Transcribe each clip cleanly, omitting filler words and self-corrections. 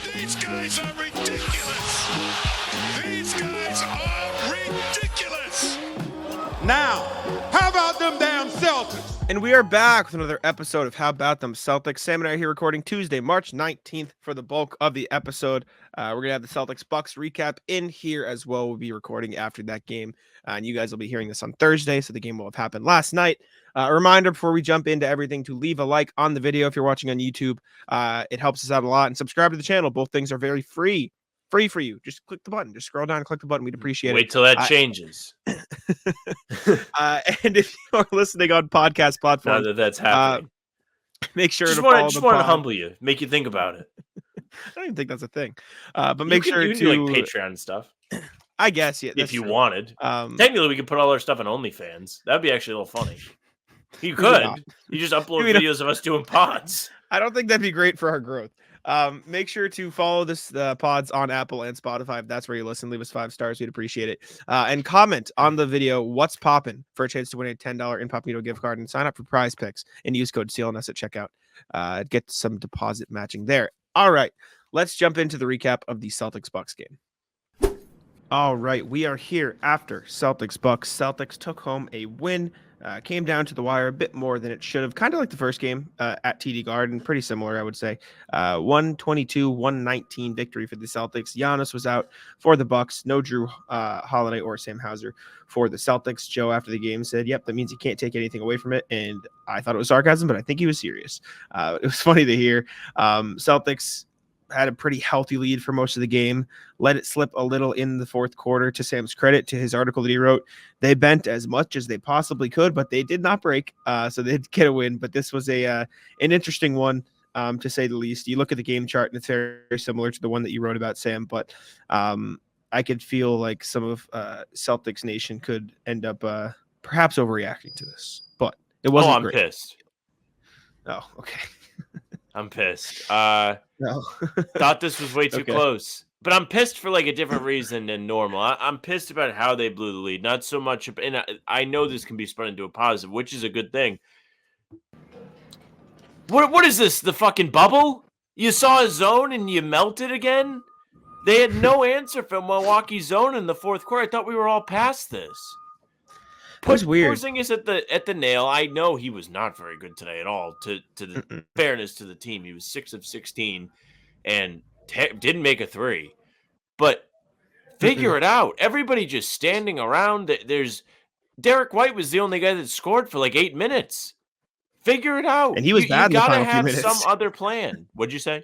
These guys are ridiculous. These guys are ridiculous. Now, how about them damn Celtics? And we are back with another episode of How About Them Celtics. Sam and I are here recording Tuesday, March 19th for the bulk of the episode. We're going to have the Celtics-Bucks recap in here as well. We'll be recording after that game. And you guys will be hearing this on Thursday, so the game will have happened last night. A reminder before we jump into everything to leave a like on the video if you're watching on YouTube. It helps us out a lot. And subscribe to the channel. Both things are very free. Free for you. Just click the button. Just scroll down and click the button. We'd appreciate it. Wait till that changes. And if you are listening on podcast platforms, Now that's happening. make sure just to follow want to humble you, make you think about it. I don't even think that's a thing. But make sure you to do like Patreon stuff. I guess, yeah. If you true. wanted. Technically, we could put all our stuff on OnlyFans. That'd be actually a little funny. You could. You just upload videos of us doing pods. I don't think that'd be great for our growth. Make sure to follow this pods on Apple and Spotify. If that's where you listen, leave us 5 stars. We'd appreciate it. And comment on the video what's popping for a chance to win a $10 Incognito gift card and sign up for Prize Picks and use code CLNS at checkout. Get some deposit matching there. All right, let's jump into the recap of the Celtics-Bucks game. All right, we are here after Celtics-Bucks. Celtics took home a win. Came down to the wire a bit more than it should have. Kind of like the first game at TD Garden. Pretty similar, I would say. 122-119 victory for the Celtics. Giannis was out for the Bucks. No Drew Holiday or Sam Hauser for the Celtics. Joe, after the game, said, yep, that means you can't take anything away from it. And I thought it was sarcasm, but I think he was serious. It was funny to hear. Celtics had a pretty healthy lead for most of the game, let it slip a little in the fourth quarter. To Sam's credit, to his article that he wrote, they bent as much as they possibly could, but they did not break, so they did get a win. But this was an interesting one, to say the least. You look at the game chart, and it's very similar to the one that you wrote about, Sam, but I could feel like some of Celtics Nation could end up perhaps overreacting to this, but it wasn't great. Pissed. Oh, okay. I'm pissed. No. Thought this was way too close. But I'm pissed for like a different reason than normal. I'm pissed about how they blew the lead. Not so much. And I know this can be spun into a positive, which is a good thing. What is this? The fucking bubble? You saw a zone and you melted again? They had no answer from Milwaukee's zone in the fourth quarter. I thought we were all past this. It was weird. Porzingis at the nail. I know he was not very good today at all. To the fairness to the team, he was 6 of 16 and didn't make a 3. But figure it out. Everybody just standing around. There's Derek White was the only guy that scored for like 8 minutes. Figure it out. And he was bad in the final few minutes. You gotta have some other plan. What'd you say?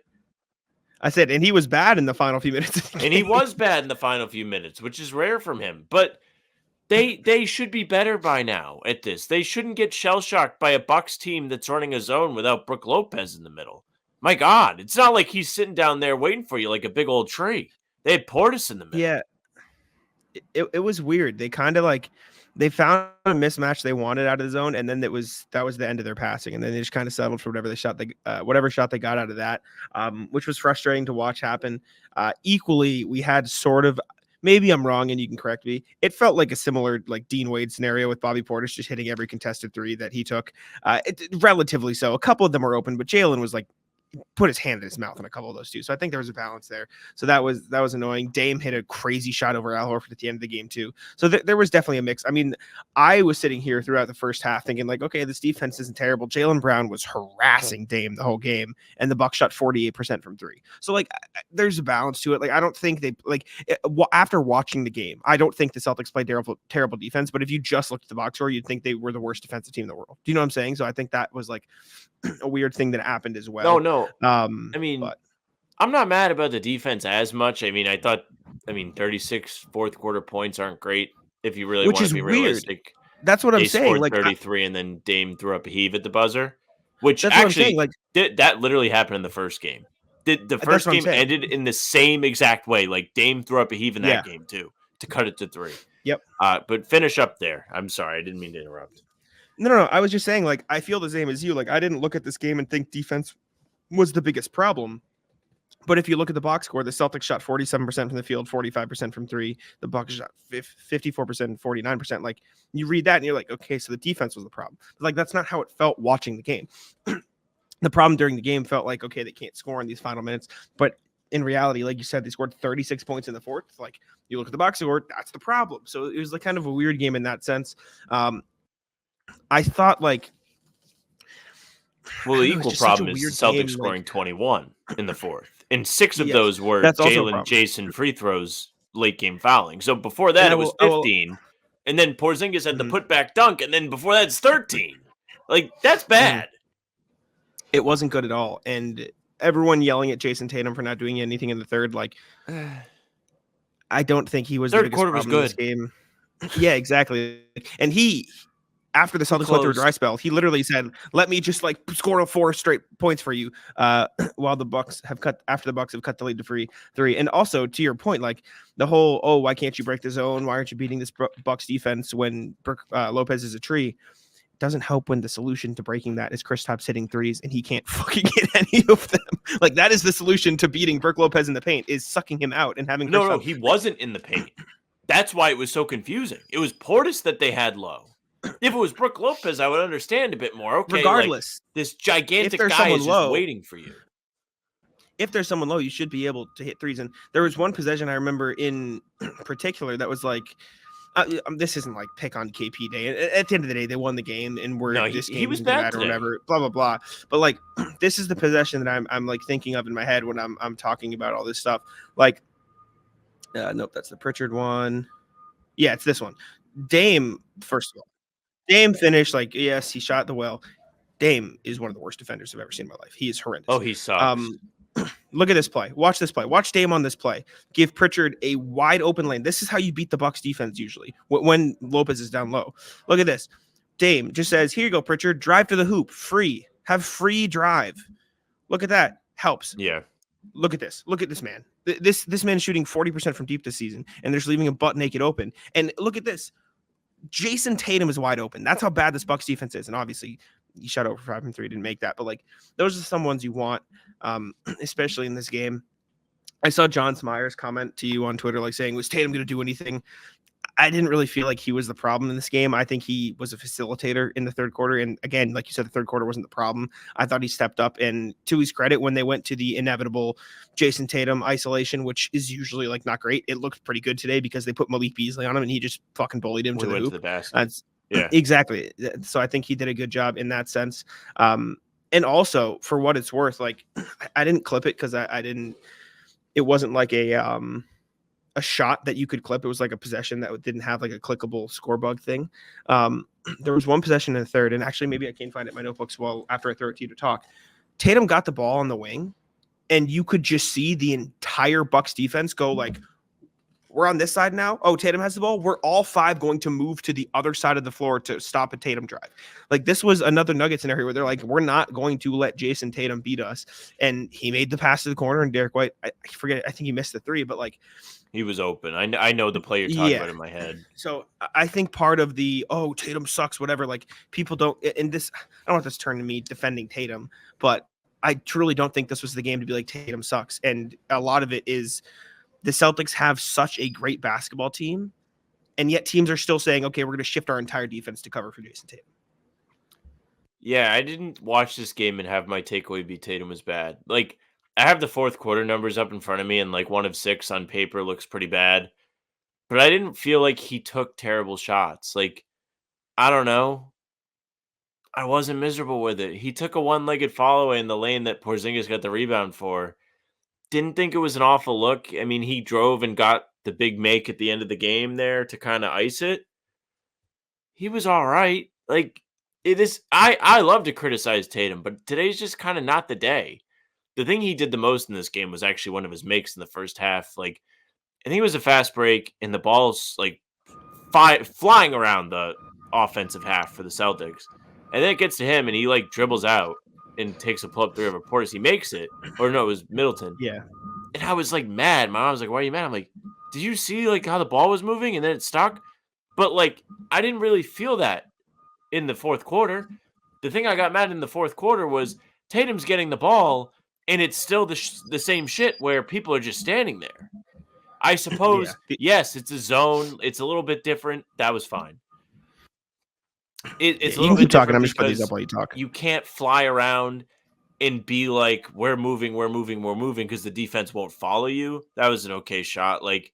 I said, and he was bad in the final few minutes. And he was bad in the final few minutes, which is rare from him. But They should be better by now at this. They shouldn't get shell-shocked by a Bucks team that's running a zone without Brook Lopez in the middle. My God, it's not like he's sitting down there waiting for you like a big old tree. They had Portis in the middle. Yeah, it was weird. They kind of like they found a mismatch they wanted out of the zone, and then that was the end of their passing, and then they just kind of settled for whatever shot they got out of that, which was frustrating to watch happen. Equally, we had sort of. Maybe I'm wrong and you can correct me. It felt like a similar like Dean Wade scenario with Bobby Portis just hitting every contested 3 that he took. Relatively so. A couple of them were open, but Jalen was like put his hand in his mouth on a couple of those too. So I think there was a balance there. So that was annoying. Dame hit a crazy shot over Al Horford at the end of the game too. So there was definitely a mix. I mean, I was sitting here throughout the first half thinking like, okay, this defense isn't terrible. Jalen Brown was harassing Dame the whole game, and the Bucks shot 48% from 3. So like, there's a balance to it. Like, I don't think they after watching the game, I don't think the Celtics played terrible defense. But if you just looked at the box score, you'd think they were the worst defensive team in the world. Do you know what I'm saying? So I think that was like a weird thing that happened as well. No. I mean, I'm not mad about the defense as much. I mean, 36 fourth quarter points aren't great if you really want to be realistic. That's what I'm saying. Like 33, and then Dame threw up a heave at the buzzer, which actually that literally happened in the first game. The first game ended in the same exact way. Like Dame threw up a heave in that game too to cut it to 3. Yep. But finish up there. I'm sorry, I didn't mean to interrupt. No. I was just saying, like, I feel the same as you. Like, I didn't look at this game and think defense was the biggest problem. But if you look at the box score, the Celtics shot 47% from the field, 45% from 3. The Bucks shot 54%, 49%. Like, you read that and you're like, okay, so the defense was the problem. But, like, that's not how it felt watching the game. The problem during the game felt like, okay, they can't score in these final minutes. But in reality, like you said, they scored 36 points in the fourth. Like you look at the Bucks score, that's the problem. So it was like kind of a weird game in that sense. I thought like, well, the know, equal just such a problem is the weird Celtics game, scoring like 21 in the fourth, and 6 of yes, those were that's also a Jalen problem. Jason free throws late game fouling. So before And that, I it was will 15, and then Porzingis had the mhm, putback dunk, and then before that, it's 13. Like that's mhm. bad. It wasn't good at all. And everyone yelling at Jason Tatum for not doing anything in the third, like I don't think he was the Third biggest quarter was problem in this good. game. Yeah, exactly. And he, after the Too Celtics went through a close. dry spell, he literally said, "Let me just like score 4 straight points for you." While the Bucks have cut the lead to 3. And also to your point, like the whole, "Oh, why can't you break the zone? Why aren't you beating this Bucks defense when Lopez is a tree?" Doesn't help when the solution to breaking that is Kristaps hitting threes and he can't fucking get any of them. Like that is the solution to beating Brook Lopez in the paint is sucking him out and having No, Kristaps. he wasn't in the paint. That's why it was so confusing. It was Portis that they had low. If it was Brook Lopez, I would understand a bit more. Okay, Regardless, like this if gigantic there's guy someone is just low, waiting for you. if there's someone low, you should be able to hit threes. And there was one possession I remember in particular that was like, this isn't like pick on KP day. At the end of the day, they won the game, and No, this he game was didn't bad matter, or today. whatever. Blah blah blah. But like, this is the possession that I'm like thinking of in my head when I'm talking about all this stuff. Like, nope, that's the Pritchard one. Yeah, it's this one. Dame, first of all, Dame finished like yes, he shot the well. Dame is one of the worst defenders I've ever seen in my life. He is horrendous. Oh, he sucks. Look at this play. Watch this play. Watch Dame on this play. Give Pritchard a wide open lane. This is how you beat the Bucks defense usually when Lopez is down low. Look at this. Dame just says, "Here you go, Pritchard. Drive to the hoop. Free. Have free drive." Look at that. Helps. Yeah. Look at this. Look at this man. This man is shooting 40% from deep this season, and they're just leaving him butt naked open. And look at this. Jason Tatum is wide open. That's how bad this Bucks defense is. And obviously, he shot over 5 from 3, didn't make that. But like, those are some ones you want, especially in this game. I saw John Smyers comment to you on Twitter, like saying, "Was Tatum going to do anything?" I didn't really feel like he was the problem in this game. I think he was a facilitator in the third quarter. And again, like you said, the third quarter wasn't the problem. I thought he stepped up, and to his credit, when they went to the inevitable Jason Tatum isolation, which is usually like not great, it looked pretty good today because they put Malik Beasley on him and he just fucking bullied him to the went hoop. to the basket. Yeah, exactly. So I think he did a good job in that sense. And also for what it's worth, like I didn't clip it because it wasn't like a shot that you could clip. It was like a possession that didn't have like a clickable score bug thing. There was one possession in the third, and actually maybe I can find it in my notebooks after I throw it to you to talk. Tatum got the ball on the wing, and you could just see the entire Bucks defense go like, we're on this side now. Oh, Tatum has the ball. We're all 5 going to move to the other side of the floor to stop a Tatum drive. Like this was another Nugget scenario where they're like, we're not going to let Jason Tatum beat us. And he made the pass to the corner, and Derek White, I forget, I think he missed the 3, but like, he was open. I know the play you're talking about in my head. So I think part of the, oh, Tatum sucks, whatever, like people don't, and this, I don't want this to turn to me defending Tatum, but I truly don't think this was the game to be like Tatum sucks. And a lot of it is the Celtics have such a great basketball team, and yet teams are still saying, okay, we're going to shift our entire defense to cover for Jason Tatum. Yeah, I didn't watch this game and have my takeaway be Tatum was bad. Like, I have the fourth quarter numbers up in front of me, and like 1 of 6 on paper looks pretty bad. But I didn't feel like he took terrible shots. Like, I don't know. I wasn't miserable with it. He took a one-legged follow in the lane that Porzingis got the rebound for. Didn't think it was an awful look. I mean, he drove and got the big make at the end of the game there to kind of ice it. He was all right. Like, it is. I love to criticize Tatum, but today's just kind of not the day. The thing he did the most in this game was actually one of his makes in the first half. Like, I think it was a fast break, and the ball's like flying around the offensive half for the Celtics. And then it gets to him, and he like dribbles out and takes a pull-up 3 over Portis. He makes it. Or no, it was Middleton. Yeah. And I was like mad. My mom was like, "Why are you mad?" I'm like, "Did you see like how the ball was moving and then it stuck?" But like, I didn't really feel that in the fourth quarter. The thing I got mad in the fourth quarter was Tatum's getting the ball, and it's still the same shit where people are just standing there. I suppose, yes, it's a zone. It's a little bit different. That was fine. It's a little bit talking. I'm different just putting these because up while you talk. you can't fly around and be like, we're moving because the defense won't follow you. That was an okay shot. Like,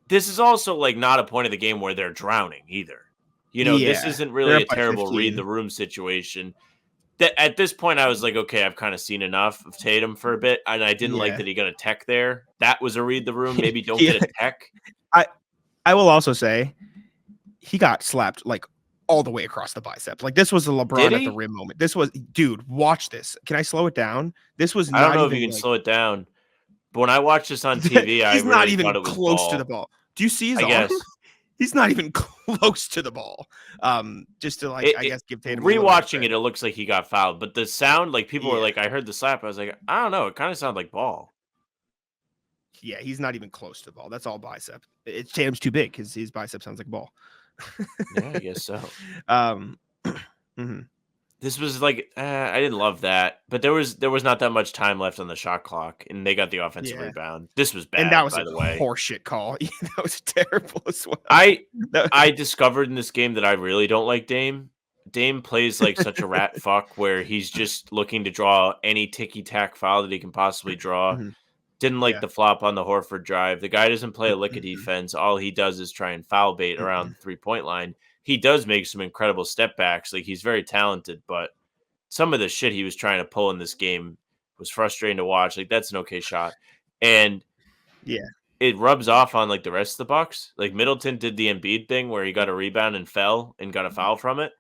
this is also like not a point of the game where they're drowning either. This Yeah, isn't they're really up a by terrible read 15. the room situation. That at this point I was like, okay, I've kind of seen enough of Tatum for a bit, and I didn't like Yeah. that he got a tech there. That was a read the room. Maybe don't Yeah. get a tech. I will also say he got slapped like all the way across the bicep. Like this was a Did LeBron at he? the rim moment. This was, dude, watch this. Can I slow it down? This was I don't not know if you even can like slow it down, but when I watched this on TV, I he's not really even thought it was close to the ball. ball. Do you see his I arm? guess. He's not even close to the ball. Just to like, I guess give Tatum a little Rewatching bit. it looks like he got fouled, but the sound, like people were Yeah. like, I heard the slap. I was like, I don't know. It kind of sounded like ball. Yeah, he's not even close to the ball. That's all bicep. It's Tatum's too big because his bicep sounds like ball. Yeah, I guess so. Mhm. This was like, I didn't love that, but there was not that much time left on the shot clock, and they got the offensive Yeah. rebound. This was bad, And that was by a the way. horseshit call. Yeah, that was terrible as well. I discovered in this game that I really don't like Dame. Dame plays like such a rat fuck where he's just looking to draw any ticky-tack foul that he can possibly draw. Mhm. Didn't like Yeah. the flop on the Horford drive. The guy doesn't play a lick of Mhm. defense. All he does is try and foul bait around the three-point line. He does make some incredible step backs. Like, he's very talented, but some of the shit he was trying to pull in this game was frustrating to watch. Like, that's an okay shot. And Yeah. it rubs off on like the rest of the Bucks. Like Middleton did the Embiid thing where he got a rebound and fell and got a foul from it.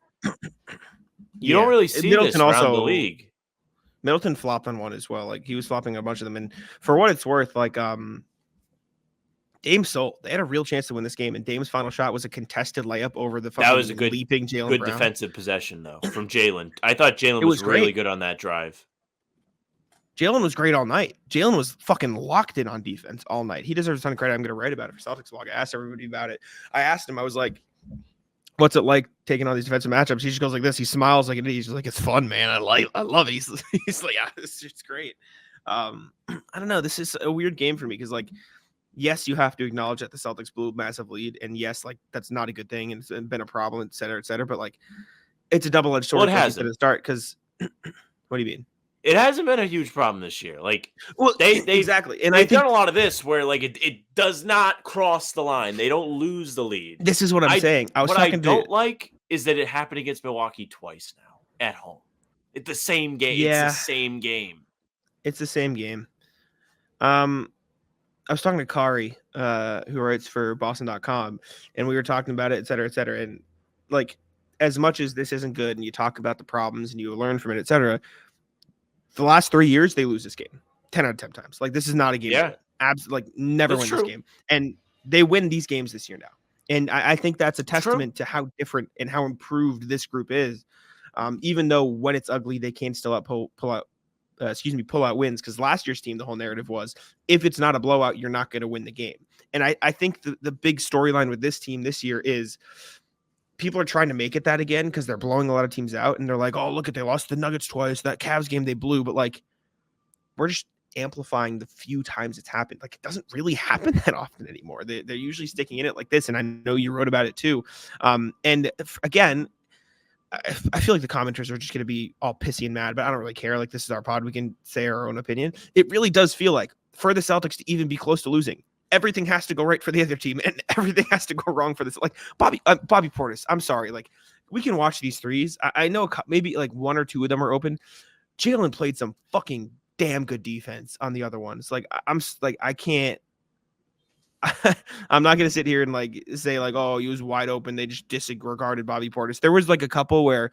You don't really see this around the league. Middleton flopped on one as well. Like he was flopping a bunch of them. And for what it's worth, like Dame sold. They had a real chance to win this game, and Dame's final shot was a contested layup over the fucking That was a good leaping Jaylen good Brown. defensive possession though from Jaylen. I thought Jaylen It was was really great. good on that drive. Jaylen was great all night. Jaylen was fucking locked in on defense all night. He deserves a ton of credit. I'm going to write about it for Celtics Vlog. I asked everybody about it. I asked him, I was like, what's it like taking on these defensive matchups? He just goes like this. He smiles like it is. He's just like, it's fun, man. I love it. He's like, yeah, it's just great. I don't know. This is a weird game for me because, like, yes, you have to acknowledge that the Celtics blew a massive lead. And yes, like, that's not a good thing. And it's been a problem, et cetera, et cetera. But, like, it's a double-edged sword. Well, it hasn't. To the start because what do you mean? It hasn't been a huge problem this year. Like, well, they exactly, and they've I think done a lot of this where like it does not cross the line. They don't lose the lead. this is what I'm saying. What I don't like is that it happened against Milwaukee twice now at home. It's the same game. Yeah. It's the same game. It's the same game. I was talking to Kari, who writes for Boston.com, and we were talking about it, et cetera, et cetera. And like, as much as this isn't good, and you talk about the problems and you learn from it, et cetera, the last 3 years they lose this game 10 out of 10 times. Like, this is not a game. Yeah, like never that's win true. this game, and they win these games this year now. And I think that's a testament to how different and how improved this group is. Even though when it's ugly, they can still pull out wins. Because last year's team, the whole narrative was, if it's not a blowout, you're not going to win the game. And I think the big storyline with this team this year is people are trying to make it that again because they're blowing a lot of teams out. And they're like, oh, look at, they lost the Nuggets twice. That Cavs game they blew. But like, we're just amplifying the few times it's happened. Like, it doesn't really happen that often anymore. They're usually sticking in it like this. And I know you wrote about it too. And again, I feel like the commenters are just going to be all pissy and mad, but I don't really care. Like, this is our pod. We can say our own opinion. It really does feel like for the Celtics to even be close to losing, everything has to go right for the other team and everything has to go wrong for this. Like Bobby Portis, I'm sorry. Like, we can watch these threes. I know maybe like one or two of them are open. Jaylen played some fucking damn good defense on the other ones. Like, I can't, I'm not going to sit here and like say like, oh, he was wide open. They just disregarded Bobby Portis. There was like a couple where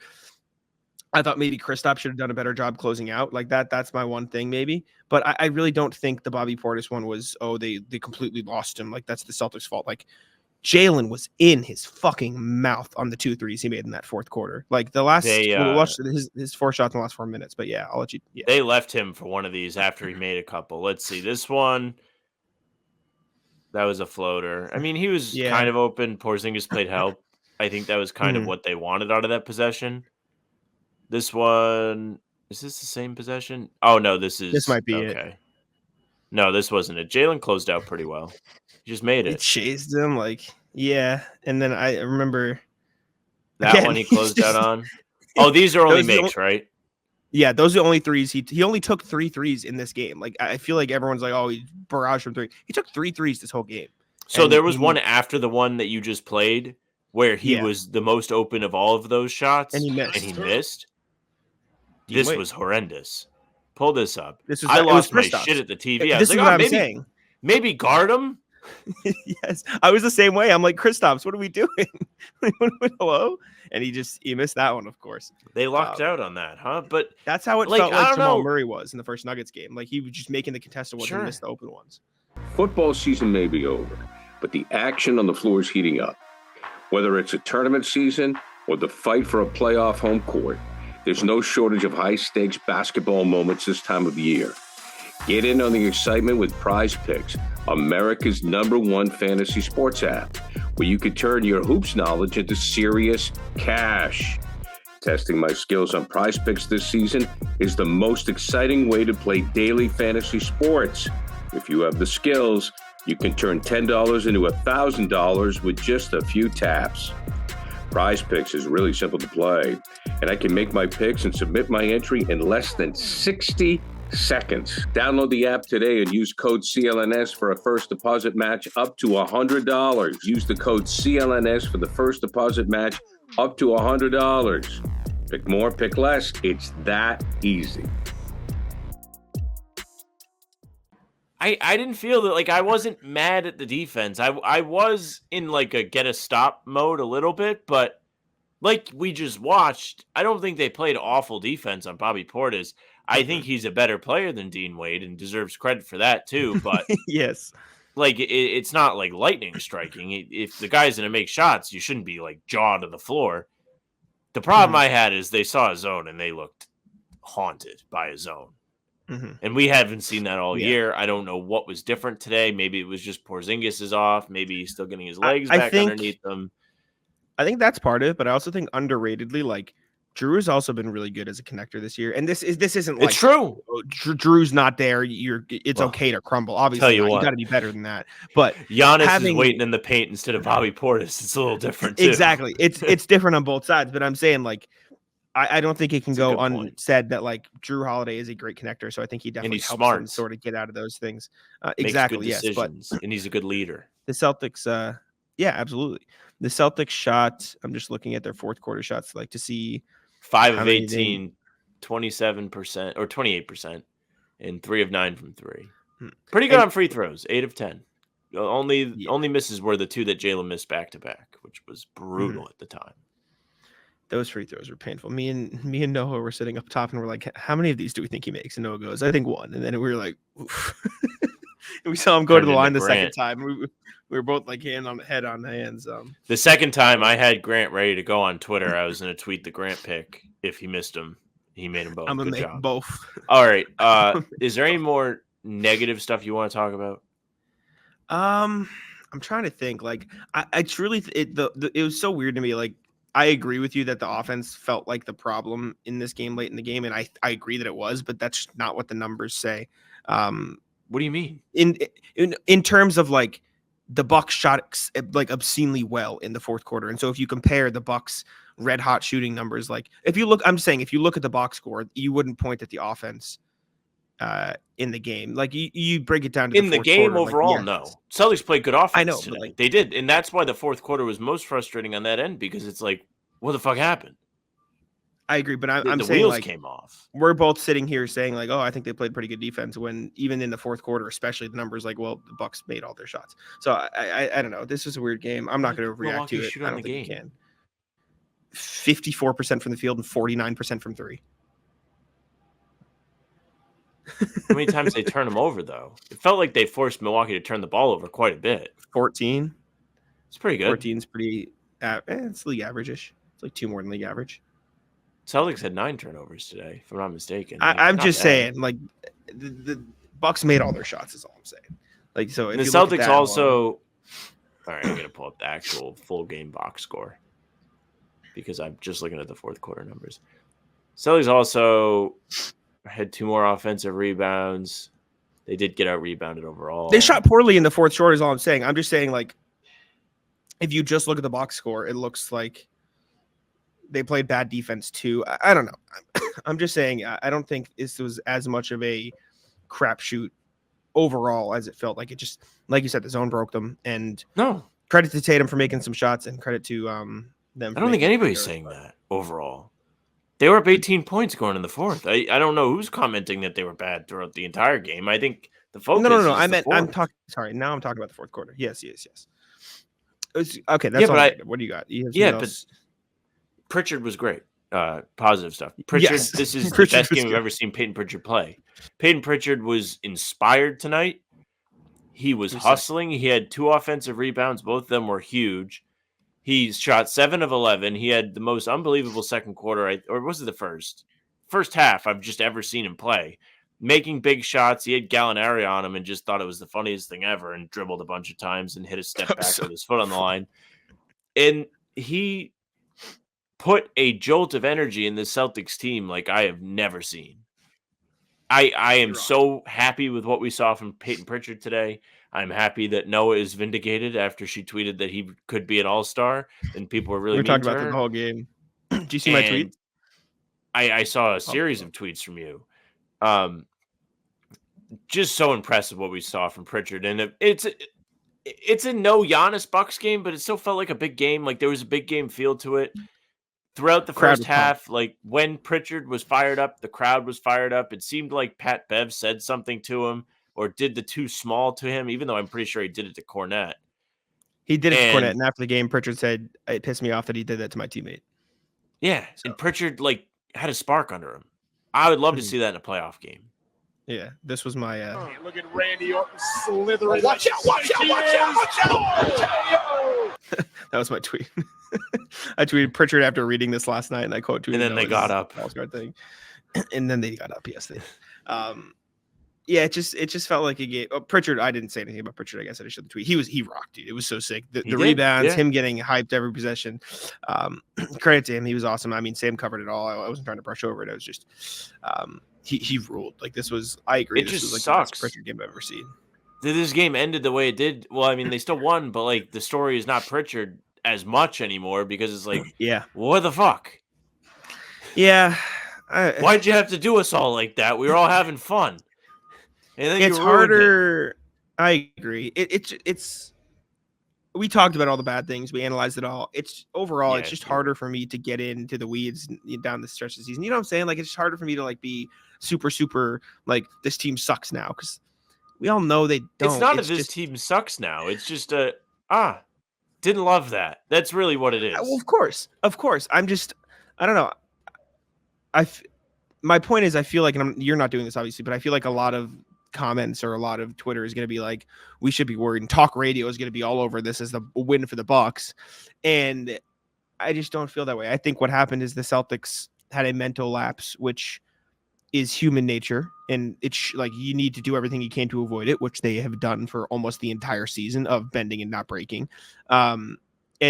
I thought maybe Kristaps should have done a better job closing out like that. That's my one thing maybe, but I really don't think the Bobby Portis one was, oh, they completely lost him. Like, that's the Celtics fault. Like, Jaylen was in his fucking mouth on the 2 threes he made in that fourth quarter. Like, the last, we'll watch his 4 shots in the last 4 minutes, but yeah, I'll let you. Yeah. They left him for one of these after he made a couple. Let's see this one. That was a floater. I mean, he was kind of open. Porzingis played help. I think that was kind of what they wanted out of that possession. This one, is this the same possession? Oh, no, this might be okay. No, this wasn't it. Jaylen closed out pretty well. He just made it. He chased him, like, yeah. And then I remember that one he closed out on. Oh, these are only makes, right? Yeah, those are the only threes. He only took 3 threes in this game. Like I feel like everyone's like, oh, he barraged from 3. He took 3 threes this whole game. So And there was one after the one that you just played where he Yeah. was the most open of all of those shots, And he missed. This Wait. was horrendous. Pull this up. This was I it was lost my Kristaps. shit at the TV. I This was is like, what oh, I'm saying. maybe guard him. Yes, I was the same way. I'm like, Kristaps, what are we doing? Hello? And he missed that one, of course. They lucked out on that, huh? But That's how it Like, felt I like don't Jamal know. Murray was in the first Nuggets game. Like he was just making the contested ones Sure. and missed the open ones. Football season may be over, but the action on the floor is heating up. Whether it's a tournament season or the fight for a playoff home court, there's no shortage of high-stakes basketball moments this time of year. Get in on the excitement with Prize Picks, America's #1 fantasy sports app, where you can turn your hoops knowledge into serious cash. Testing my skills on Prize Picks this season is the most exciting way to play daily fantasy sports. If you have the skills, you can turn $10 into $1,000 with just a few taps. Prize Picks is really simple to play, and I can make my picks and submit my entry in less than 60 seconds. Download the app today and use code CLNS for a first deposit match up to $100. Use the code CLNS for the first deposit match up to $100. Pick more, pick less. It's that easy. I didn't feel that, like, I wasn't mad at the defense. I was in like a get a stop mode a little bit, but like we just watched, I don't think they played awful defense on Bobby Portis. I think he's a better player than Dean Wade and deserves credit for that too. But Yes. like it's not like lightning striking. If the guy's going to make shots, you shouldn't be like jaw to the floor. The problem I had is they saw a zone and they looked haunted by a zone. And we haven't seen that all year. I don't know what was different today. Maybe it was just Porzingis is off. Maybe he's still getting his legs back underneath them. I think that's part of it, but I also think underratedly, like Drew has also been really good as a connector this year. And this isn't like It's true. Drew's not there. It's okay to crumble. Obviously, you got to be better than that. But Giannis is waiting in the paint instead of Bobby Portis. It's a little different too. Exactly. It's different on both sides. But I'm saying like I don't think it can go unsaid that like Drew Holiday is a great connector. So I think he definitely helps him sort of get out of those things. Exactly. Yes. But and he's a good leader. The Celtics, yeah, absolutely. The Celtics shot. I'm just looking at their fourth quarter shots, like to see 5 of 18, 27% or 28%, and 3 of 9 from 3. Pretty good on free throws. 8 of 10. Only misses were the 2 that Jalen missed back to back, which was brutal at the time. Those free throws were painful. Me and Noah were sitting up top and we're like, how many of these do we think he makes? And Noah goes, I think 1. And then we were like, oof. And we saw him go to the line the second time. We were both like head on hands. The second time I had Grant ready to go on Twitter. I was going to tweet the Grant pick if he missed him. He made them both. I'm going to make both. All right. Is there any more negative stuff you want to talk about? I'm trying to think. Like I truly it was so weird to me. Like I agree with you that the offense felt like the problem in this game late in the game, and I agree that it was, but that's not what the numbers say. What do you mean? In terms of like the Bucks shot like obscenely well in the fourth quarter, and so if you compare the Bucks red hot shooting numbers, like if you look at the box score, you wouldn't point at the offense in the game. Like you break it down to in the game quarter, overall, like, no. Celtics played good offense. I know, today. like, they did, and that's why the fourth quarter was most frustrating on that end because it's like, what the fuck happened? I agree, but I'm the saying wheels like came off. We're both sitting here saying like, oh, I think they played pretty good defense when even in the fourth quarter, especially the numbers like, well, the Bucks made all their shots. So I don't know. This is a weird game. I'm not going to react to it. I don't think you can. 54% from the field and 49% from 3. How many times they turn them over though? It felt like they forced Milwaukee to turn the ball over quite a bit. 14. It's pretty good. 14 is pretty. It's league average-ish. It's like 2 more than league average. Celtics had 9 turnovers today, if I'm not mistaken. I'm just saying, like the Bucks made all their shots. Is all I'm saying. Like so, if the you look Celtics at that also. All right, I'm gonna pull up the actual full game box score because I'm just looking at the fourth quarter numbers. Celtics also had 2 more offensive rebounds. They did get out rebounded overall. They shot poorly in the fourth short. Is all I'm saying. I'm just saying, like, if you just look at the box score, it looks like they played bad defense too. I don't know. I'm just saying, I don't think this was as much of a crapshoot overall as it felt like. It just, like you said, the zone broke them. And No, credit to Tatum for making some shots, and credit to them. I don't think anybody's saying that overall. They were up 18 points going in the fourth. I don't know who's commenting that they were bad throughout the entire game. I think the focus. No. Is I'm talking. Sorry, now I'm talking about the fourth quarter. Yes. Okay, that's all. What do you got? But Pritchard was great. Positive stuff. Pritchard. Yes. This is the Pritchard best game I've ever seen Payton Pritchard play. Payton Pritchard was inspired tonight. He was hustling. He had 2 offensive rebounds. Both of them were huge. He shot 7 of 11. He had the most unbelievable second quarter, or was it the first half I've just ever seen him play. Making big shots. He had Gallinari on him and just thought it was the funniest thing ever, and dribbled a bunch of times and hit a step back with his foot on the line. And he put a jolt of energy in the Celtics team like I have never seen. I am so happy with what we saw from Payton Pritchard today. I'm happy that Noah is vindicated after she tweeted that he could be an all-star, and people were really we were mean talking to about her. the whole game. Did you see my tweet? I saw a series of tweets from you. Just so impressive what we saw from Pritchard, and it's a no Giannis Bucks game, but it still felt like a big game. Like there was a big game feel to it. Throughout the first half, like when Pritchard was fired up, the crowd was fired up. It seemed like Pat Bev said something to him or did the too small to him, even though I'm pretty sure he did it to Cornette. He did it to Cornette, and after the game, Pritchard said, it pissed me off that he did that to my teammate. Yeah, and Pritchard like had a spark under him. I would love to see that in a playoff game. Yeah, this was my... Look at Randy Orton slithering. Watch out. That was my tweet. I tweeted Pritchard after reading this last night, and I quote tweeted. And then they got up. Thing. And then they got up, yes. Yeah, it just felt like a game. Oh, Pritchard, I didn't say anything about Pritchard. I guess I just showed the tweet. He rocked, dude. It was so sick. The rebounds, him getting hyped every possession. Credit to him. He was awesome. I mean, Sam covered it all. I wasn't trying to brush over it. I was just he ruled. Like this was, I agree. This was like the best Pritchard game I've ever seen. This game ended the way it did. Well, I mean, they still won, but like the story is not Pritchard as much anymore because it's like, what the fuck? Yeah. Why'd you have to do us all like that? We were all having fun. And then it's harder. I agree. It's we talked about all the bad things. We analyzed it all. It's overall, it's just harder for me to get into the weeds down the stretch of the season. You know what I'm saying? Like, it's harder for me to like be super like this team sucks now because we all know they don't. It's not that this team sucks now. It's just didn't love that. That's really what it is. Well, of course. I don't know. My point is, I feel like, and you're not doing this obviously, but I feel like a lot of comments or a lot of Twitter is going to be like, we should be worried, and talk radio is going to be all over this as the win for the Bucks. And I just don't feel that way. I think what happened is the Celtics had a mental lapse, which is human nature. And it's like, you need to do everything you can to avoid it, which they have done for almost the entire season of bending and not breaking. And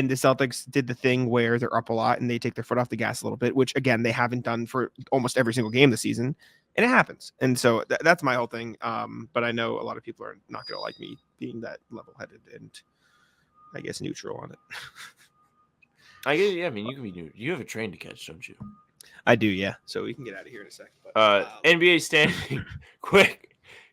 the Celtics did the thing where they're up a lot and they take their foot off the gas a little bit, which again, they haven't done for almost every single game this season. And it happens. And so that's my whole thing. But I know a lot of people are not going to like me being that level-headed and I guess neutral on it. I mean, you can be new. You have a train to catch, don't you? I do, yeah. So we can get out of here in a second. NBA standing, quickest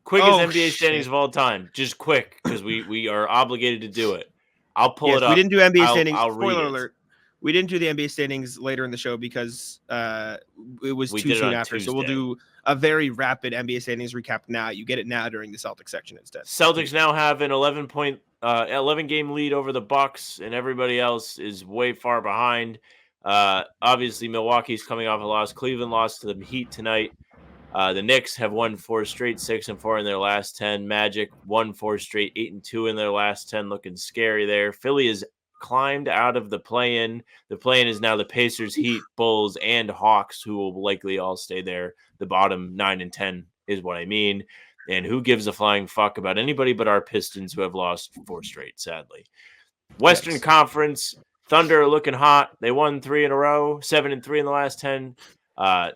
NBA standings of all time. Just quick, because we are obligated to do it. I'll pull it up. We didn't do NBA standings. I'll Spoiler alert. We didn't do the NBA standings later in the show because it was too soon after. Tuesday. So we'll do a very rapid NBA standings recap now. You get it now during the Celtics section instead. Celtics now have an 11 game lead over the Bucks, and everybody else is way far behind. Obviously, Milwaukee's coming off a loss. Cleveland lost to the Heat tonight. The Knicks have won 4 straight, 6-4 in their last 10. Magic won 4 straight, 8-2 in their last 10. Looking scary there. Philly is climbed out of the play-in. The play-in is now the Pacers, Heat, Bulls, and Hawks, who will likely all stay there. The bottom 9 and 10 is what I mean. And who gives a flying fuck about anybody but our Pistons, who have lost 4 straight, sadly. Western Conference, Thunder are looking hot. They won 3 in a row, 7-3 in the last 10.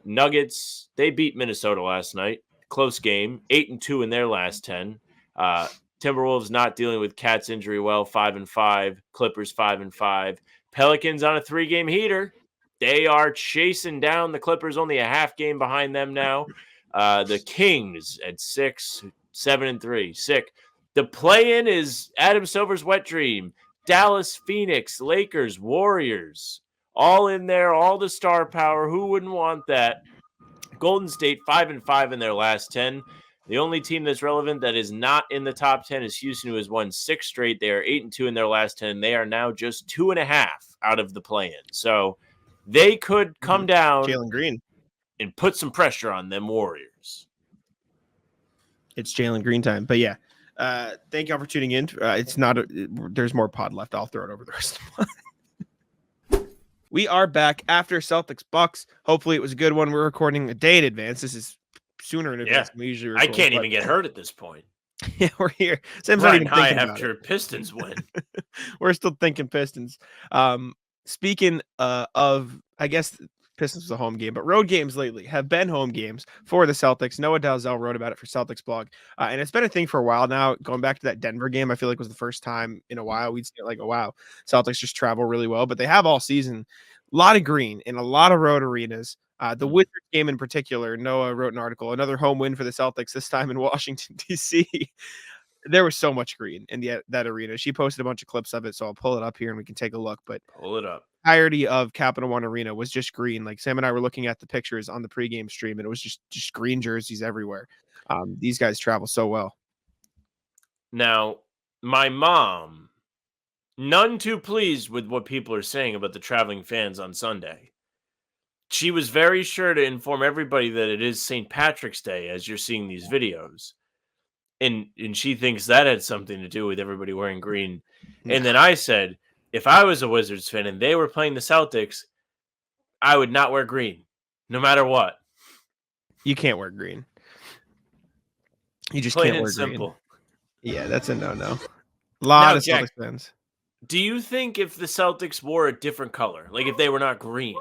Nuggets, they beat Minnesota last night. Close game, 8-2 in their last 10. Timberwolves not dealing with Cat's injury well, 5-5. Clippers 5-5. Pelicans on a 3-game heater. They are chasing down the Clippers, only a half game behind them now. The Kings at 6, 7-3. Sick. The play-in is Adam Silver's wet dream. Dallas, Phoenix, Lakers, Warriors, all in there, all the star power. Who wouldn't want that? Golden State 5-5 in their last 10. The only team that's relevant that is not in the top 10 is Houston, who has won 6 straight. They are 8-2 in their last 10. They are now just 2.5 out of the play-in. So they could come down Jalen Green and put some pressure on them Warriors. It's Jalen Green time. But yeah, thank y'all for tuning in. It's not there's more pod left. I'll throw it over the rest of the month. We are back after Celtics-Bucks. Hopefully it was a good one. We're recording a day in advance. This is sooner in advance than we usually record. I can't even get hurt at this point. Yeah, we're here. Sam's Riding not even high thinking after about Pistons win. We're still thinking Pistons. Speaking of, I guess Pistons was a home game, but road games lately have been home games for the Celtics. Noah Dalzell wrote about it for Celtics blog. And it's been a thing for a while now. Going back to that Denver game, I feel like was the first time in a while we'd see it like, oh, wow, Celtics just travel really well, but they have all season. A lot of green in a lot of road arenas. The Wizards game in particular, Noah wrote an article, another home win for the Celtics, this time in Washington, D.C. There was so much green in that arena. She posted a bunch of clips of it, so I'll pull it up here and we can take a look. But pull it up. The entirety of Capital One Arena was just green. Like Sam and I were looking at the pictures on the pregame stream, and it was just green jerseys everywhere. These guys travel so well. Now, my mom, none too pleased with what people are saying about the traveling fans on Sunday. She was very sure to inform everybody that it is St. Patrick's Day as you're seeing these videos. And she thinks that had something to do with everybody wearing green. And then I said, if I was a Wizards fan and they were playing the Celtics, I would not wear green, no matter what. You can't wear green. You just Plain can't and wear simple. Green. Yeah, that's a no-no. A lot of Jack, Celtics fans. Do you think if the Celtics wore a different color, like if they were not green,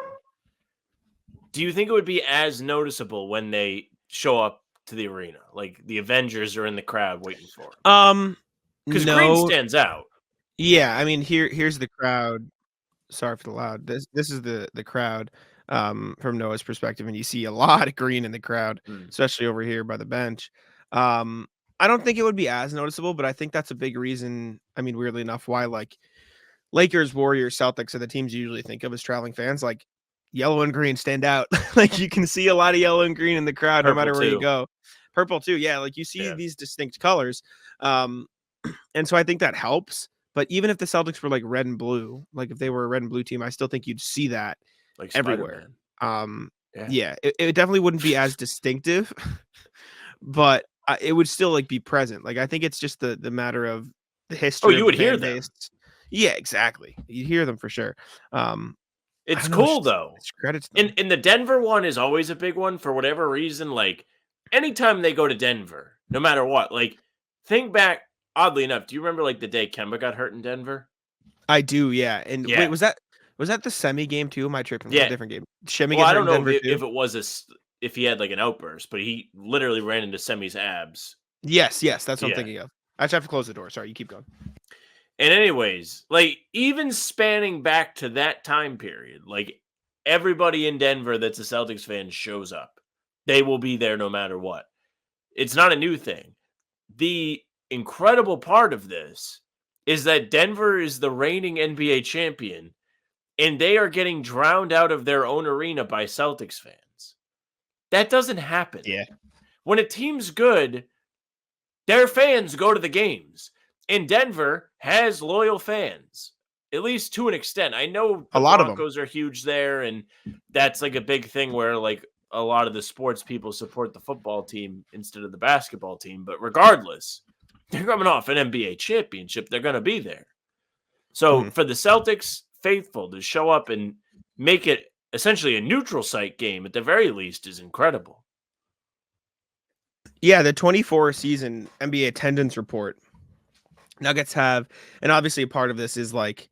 do you think it would be as noticeable when they show up to the arena? Like the Avengers are in the crowd waiting for them. Because green stands out. Yeah, I mean here's the crowd. Sorry for the loud. This is the crowd from Noah's perspective, and you see a lot of green in the crowd, especially over here by the bench. I don't think it would be as noticeable, but I think that's a big reason. I mean, weirdly enough, why like Lakers, Warriors, Celtics are the teams you usually think of as traveling fans. Like yellow and green stand out. Like you can see a lot of yellow and green in the crowd, no matter where you go. Purple too, yeah. Like you see these distinct colors, and so I think that helps. But even if the Celtics were like red and blue, like if they were a red and blue team, I still think you'd see that like everywhere. It definitely wouldn't be as distinctive, but it would still like be present. Like I think it's just the matter of the history. Oh, you would hear them. Yeah, exactly. You hear them for sure. It's cool though. Credits them. And the Denver one is always a big one for whatever reason. Like anytime they go to Denver, no matter what, like think back. Oddly enough, do you remember like the day Kemba got hurt in Denver? I do, yeah. And wait, was that the semi game too? Am I tripping? Yeah, a different game. Shimmy. Well, I don't know if it was if he had like an outburst, but he literally ran into Semi's abs. Yes, that's what I'm thinking of. I just have to close the door. Sorry, you keep going. And anyways, like even spanning back to that time period, like everybody in Denver that's a Celtics fan shows up. They will be there no matter what. It's not a new thing. The incredible part of this is that Denver is the reigning NBA champion, and they are getting drowned out of their own arena by Celtics fans. That doesn't happen. Yeah. When a team's good, their fans go to the games. And Denver has loyal fans, at least to an extent. I know a lot Broncos are huge there, and that's like a big thing where like a lot of the sports people support the football team instead of the basketball team. But regardless, they're coming off an NBA championship. They're going to be there. So for the Celtics faithful to show up and make it essentially a neutral site game at the very least is incredible. Yeah, the 24 season NBA attendance report Nuggets have, and obviously a part of this is like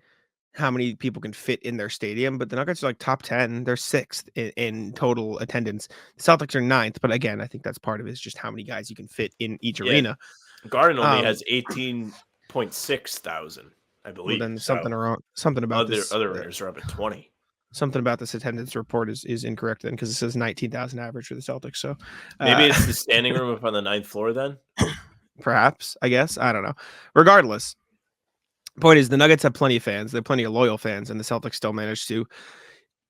how many people can fit in their stadium, but the Nuggets are like top 10. They're 6th in total attendance. The Celtics are 9th, but again, I think that's part of it is just how many guys you can fit in each arena. Garden only has 18.6 thousand, I believe. Well, then something about other arenas are up at 20. something about this attendance report is incorrect then, because it says 19,000 average for the Celtics. So Maybe it's the standing room up on the 9th floor then. perhaps, I guess. I don't know. Regardless, point is the Nuggets have plenty of fans. They have plenty of loyal fans, and the Celtics still manage to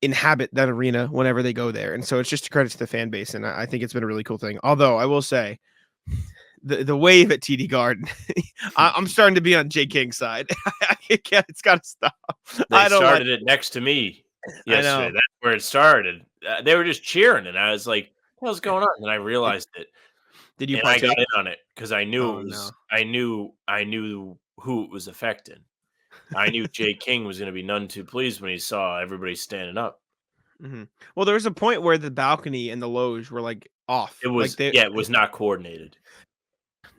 inhabit that arena whenever they go there. And so it's just a credit to the fan base, and I think it's been a really cool thing. Although I will say, the wave at TD Garden, I'm starting to be on Jay King's side. It's got to stop. They started it next to me yesterday. That's where it started. They were just cheering, and I was like, "What's going on?" And I realized it. Did you? And I got in on it because I knew Oh, it was. no. I knew who it was affecting. I knew Jay King was going to be none too pleased when he saw everybody standing up. Mm-hmm. Well, there was a point where the balcony and the loge were like off. It was it was not coordinated.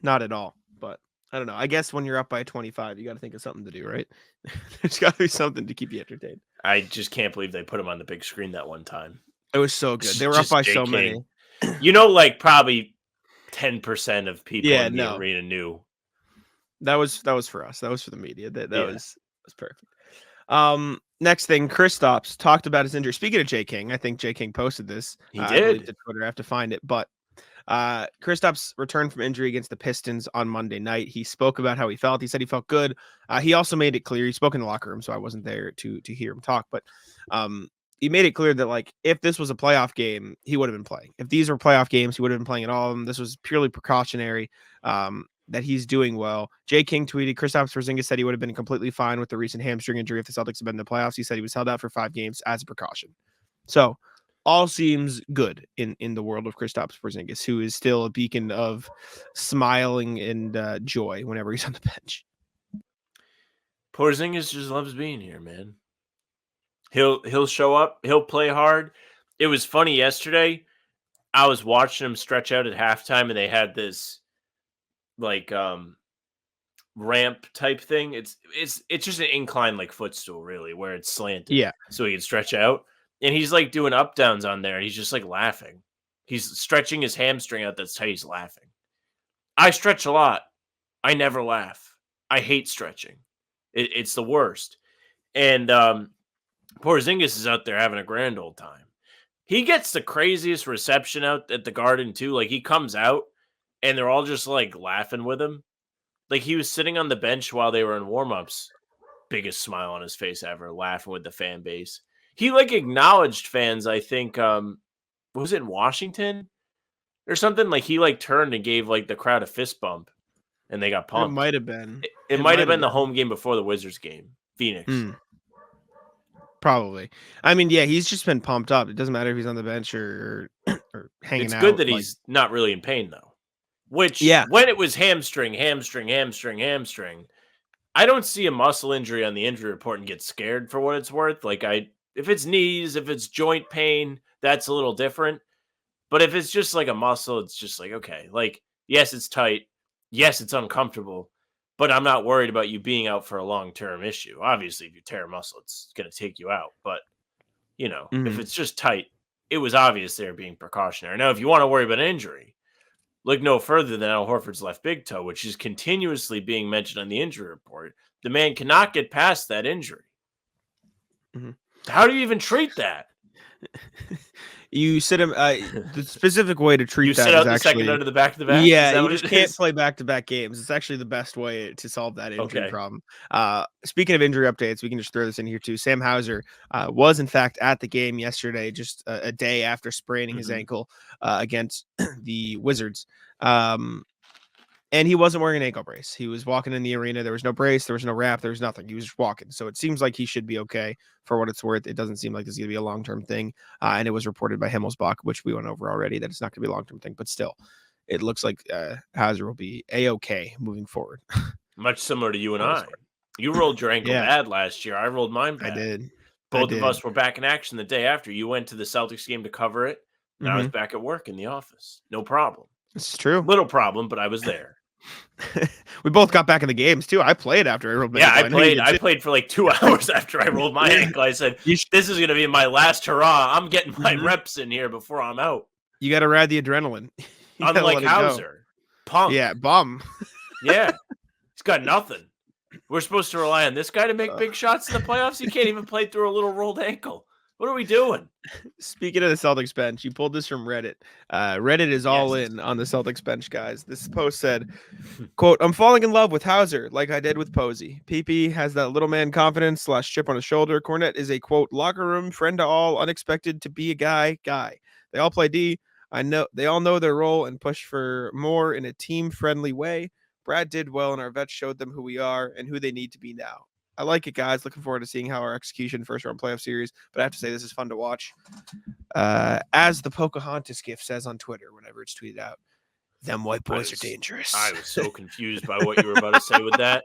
Not at all. But I don't know. I guess when you're up by 25, you got to think of something to do, right? There's got to be something to keep you entertained. I just can't believe they put him on the big screen that one time. It was so good. They were up by so many. You know, like probably 10% of people in the arena knew. That was for us. That was for the media. That was perfect. Next thing, Kristaps talked about his injury. Speaking of Jay King, I think Jay King posted this. He did. I believe to Twitter. I have to find it, but Kristaps returned from injury against the Pistons on Monday night. He spoke about how he felt. He said he felt good. He also made it clear. He spoke in the locker room, so I wasn't there to hear him talk. But he made it clear that, like, if this was a playoff game, he would have been playing. If these were playoff games, he would have been playing at all of them. This was purely precautionary. That he's doing well. Jay King tweeted, Kristaps Porzingis said he would have been completely fine with the recent hamstring injury if the Celtics had been in the playoffs. He said he was held out for 5 games as a precaution. So all seems good in the world of Kristaps Porzingis, who is still a beacon of smiling and joy whenever he's on the bench. Porzingis just loves being here, man. He'll show up. He'll play hard. It was funny yesterday. I was watching him stretch out at halftime, and they had this like ramp type thing. It's just an incline like footstool, really, where it's slanted. Yeah. So he can stretch out. And he's like doing up downs on there. And he's just like laughing. He's stretching his hamstring out. That's how he's laughing. I stretch a lot. I never laugh. I hate stretching. It's the worst. And Porzingis is out there having a grand old time. He gets the craziest reception out at the Garden too. Like, he comes out and they're all just like laughing with him. Like, he was sitting on the bench while they were in warmups. Biggest smile on his face ever, laughing with the fan base. He like acknowledged fans, I think, was it in Washington or something? Like, he like turned and gave like the crowd a fist bump and they got pumped. It might have been. It might have been the home game before the Wizards game. Phoenix. Probably. I mean, yeah, he's just been pumped up. It doesn't matter if he's on the bench or hanging out. It's good that he's not really in pain, though. Which, when it was hamstring, I don't see a muscle injury on the injury report and get scared for what it's worth. Like, if it's knees, if it's joint pain, that's a little different. But if it's just like a muscle, it's just like, okay, like, yes, it's tight. Yes, it's uncomfortable. But I'm not worried about you being out for a long-term issue. Obviously, if you tear a muscle, it's going to take you out. But, you know, if it's just tight, it was obvious they were being precautionary. Now, if you want to worry about an injury, look no further than Al Horford's left big toe, which is continuously being mentioned on the injury report. The man cannot get past that injury. How do you even treat that? You sit him. The specific way to treat that sit out is the actually second under the back-to-back. Yeah, you just can't play back-to-back games. It's actually the best way to solve that injury problem. Speaking of injury updates, we can just throw this in here too. Sam Hauser was in fact at the game yesterday, just a day after spraining his ankle against the Wizards. And he wasn't wearing an ankle brace. He was walking in the arena. There was no brace. There was no wrap. There was nothing. He was just walking. So it seems like he should be okay for what it's worth. It doesn't seem like this is going to be a long-term thing. And it was reported by Himmelsbach, which we went over already, that it's not going to be a long-term thing. But still, it looks like Hauser will be A-okay moving forward. Much similar to you and I. You rolled your ankle bad last year. I rolled mine bad. I did. Both of us were back in action the day after. You went to the Celtics game to cover it. And I was back at work in the office. No problem. This is true. Little problem, but I was there. We both got back in the games too. I played after I rolled my ankle. I played for like 2 hours after I rolled my ankle. I said, this is going to be my last hurrah. I'm getting my reps in here before I'm out. You got to ride the adrenaline. Unlike Hauser. Pump. Yeah, bum. Yeah. He's got nothing. We're supposed to rely on this guy to make big shots in the playoffs. He can't even play through a little rolled ankle. What are we doing? Speaking of the Celtics bench, you pulled this from Reddit. Reddit is all Yes. in on the Celtics bench, guys. This post said, quote, I'm falling in love with Hauser like I did with Posey. PP has that little man confidence / chip on his shoulder. Cornette is a, quote, locker room friend to all, unexpected to be a guy. They all play D. I know they all know their role and push for more in a team-friendly way. Brad did well, and our vets showed them who we are and who they need to be now. I like it, guys. Looking forward to seeing how our execution first round playoff series. But I have to say, this is fun to watch. As the Pocahontas gif says on Twitter, whenever it's tweeted out, them white boys are dangerous. I was so confused by what you were about to say with that.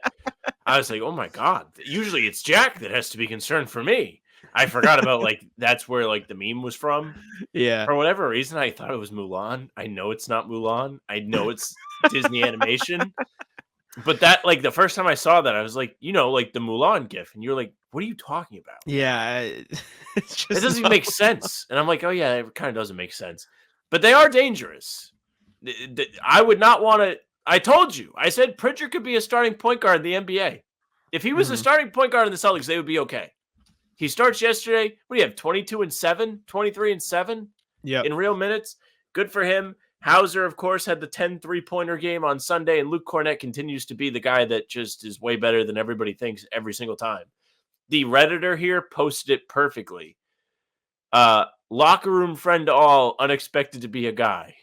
I was like, oh my God. Usually it's Jack that has to be concerned for me. I forgot about like that's where like the meme was from. Yeah. For whatever reason, I thought it was Mulan. I know it's not Mulan. I know it's Disney animation. But that, like, the first time I saw that, I was like, you know, like the Mulan gif. And you're like, what are you talking about? Yeah. It's just It doesn't even make sense. And I'm like, oh, yeah, it kind of doesn't make sense. But they are dangerous. I would not want to. I told you. I said Pritchard could be a starting point guard in the NBA. If he was a starting point guard in the Celtics, they would be okay. He starts yesterday. What do you have? 22-7, 23-7 in real minutes. Good for him. Hauser, of course, had the 10 3-pointer game on Sunday, and Luke Cornette continues to be the guy that just is way better than everybody thinks every single time. The Redditor here posted it perfectly. Locker room friend to all, unexpected to be a guy.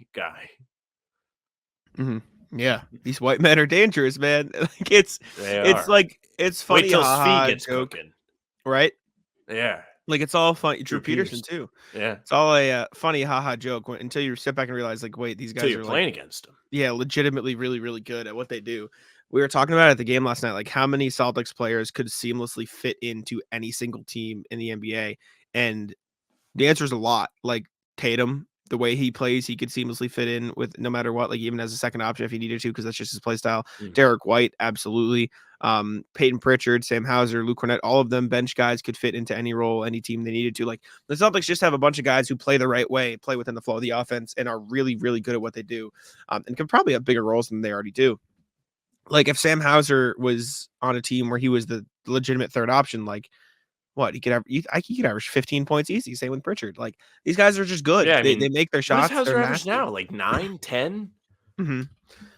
Mm-hmm. Yeah, these white men are dangerous, man. Like it's funny. Wait till haha Svi gets joke, cooking. right? Yeah. Like it's all fun. Drew Pierce. Peterson too. Yeah. It's all a funny haha joke until you step back and realize, like, wait, these guys Until you're are playing like, against them. yeah, legitimately really, really good at what they do. We were talking about it at the game last night, like how many Celtics players could seamlessly fit into any single team in the NBA, and the answer is a lot. Like Tatum, the way he plays, he could seamlessly fit in with no matter what, like even as a second option if he needed to, because that's just his play style. Derek White, absolutely. Payton Pritchard, Sam Hauser, Luke Cornette, all of them bench guys could fit into any role, any team they needed to. Like the Celtics just have a bunch of guys who play the right way, play within the flow of the offense, and are really, really good at what they do, and can probably have bigger roles than they already do. Like if Sam Hauser was on a team where he was the legitimate third option, like what he could have, he could average 15 points easy. Same with Pritchard. Like these guys are just good. Yeah, they make their shots. What does Hauser average now? Like 9, 10? Mm-hmm.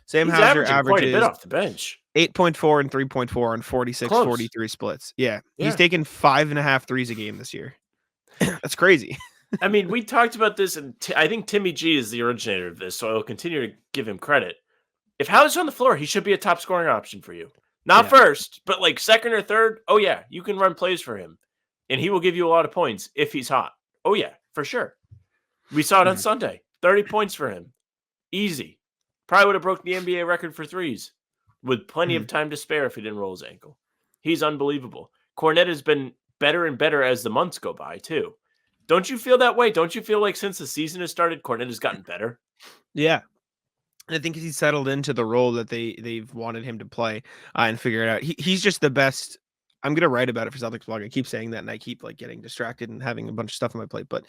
Sam He's Hauser averaging quite a bit averages off the bench. 8.4 and 3.4 on 46, Close. 43 splits. Yeah. Yeah. He's taken 5.5 threes a game this year. That's crazy. I mean, we talked about this, and I think Timmy G is the originator of this, so I'll continue to give him credit. If Hauser's on the floor, he should be a top scoring option for you. Not first, but like second or third. Oh, yeah, you can run plays for him, and he will give you a lot of points if he's hot. Oh, yeah, for sure. We saw it on Sunday. 30 points for him. Easy. Probably would have broke the NBA record for threes with plenty of time to spare if he didn't roll his ankle. He's unbelievable. Cornette has been better and better as the months go by, too. Don't you feel that way? Don't you feel like since the season has started, Cornette has gotten better? Yeah. I think he's settled into the role that they've wanted him to play and figure it out. He's just the best. I'm going to write about it for Celtics blog. I keep saying that, and I keep like getting distracted and having a bunch of stuff on my plate, but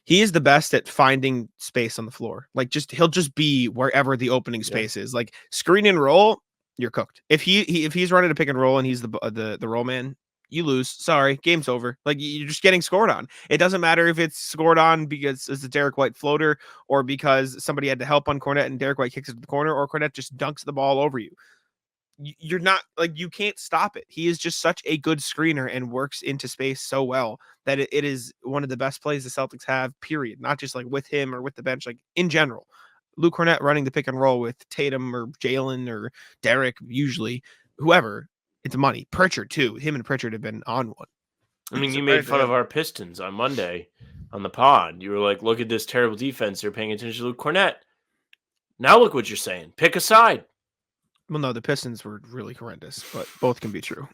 he is the best at finding space on the floor. Like he'll just be wherever the opening space is. Like screen and roll, you're cooked. If he's running a pick and roll and he's the roll man, you lose. Sorry, game's over. Like you're just getting scored on. It doesn't matter if it's scored on because it's a Derek White floater or because somebody had to help on Cornette and Derek White kicks it to the corner or Cornette just dunks the ball over you. You're not like, you can't stop it. He is just such a good screener and works into space so well that it is one of the best plays the Celtics have, period. Not just like with him or with the bench, like in general. Luke Cornette running the pick and roll with Tatum or Jalen or Derek, usually whoever, it's money. Pritchard too. Him and Pritchard have been on one. I mean, you made fun of our Pistons on Monday on the pod. You were like, look at this terrible defense. They're paying attention to Luke Cornette. Now look what you're saying. Pick a side. Well, no, the Pistons were really horrendous, but both can be true.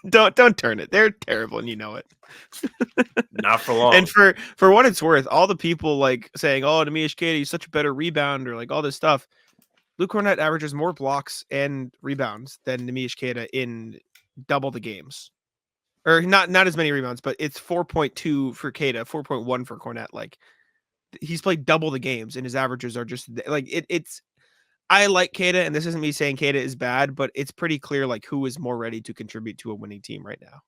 Don't turn it. They're terrible, and you know it. Not for long. And for what it's worth, all the people like saying, "Oh, Neemias Queta is such a better rebounder," like all this stuff. Luke Cornette averages more blocks and rebounds than Neemias Queta in double the games, or not as many rebounds, but it's 4.2 for Queta, 4.1 for Cornette. Like he's played double the games, and his averages are just like it's. I like Queta, and this isn't me saying Queta is bad, but it's pretty clear like who is more ready to contribute to a winning team right now.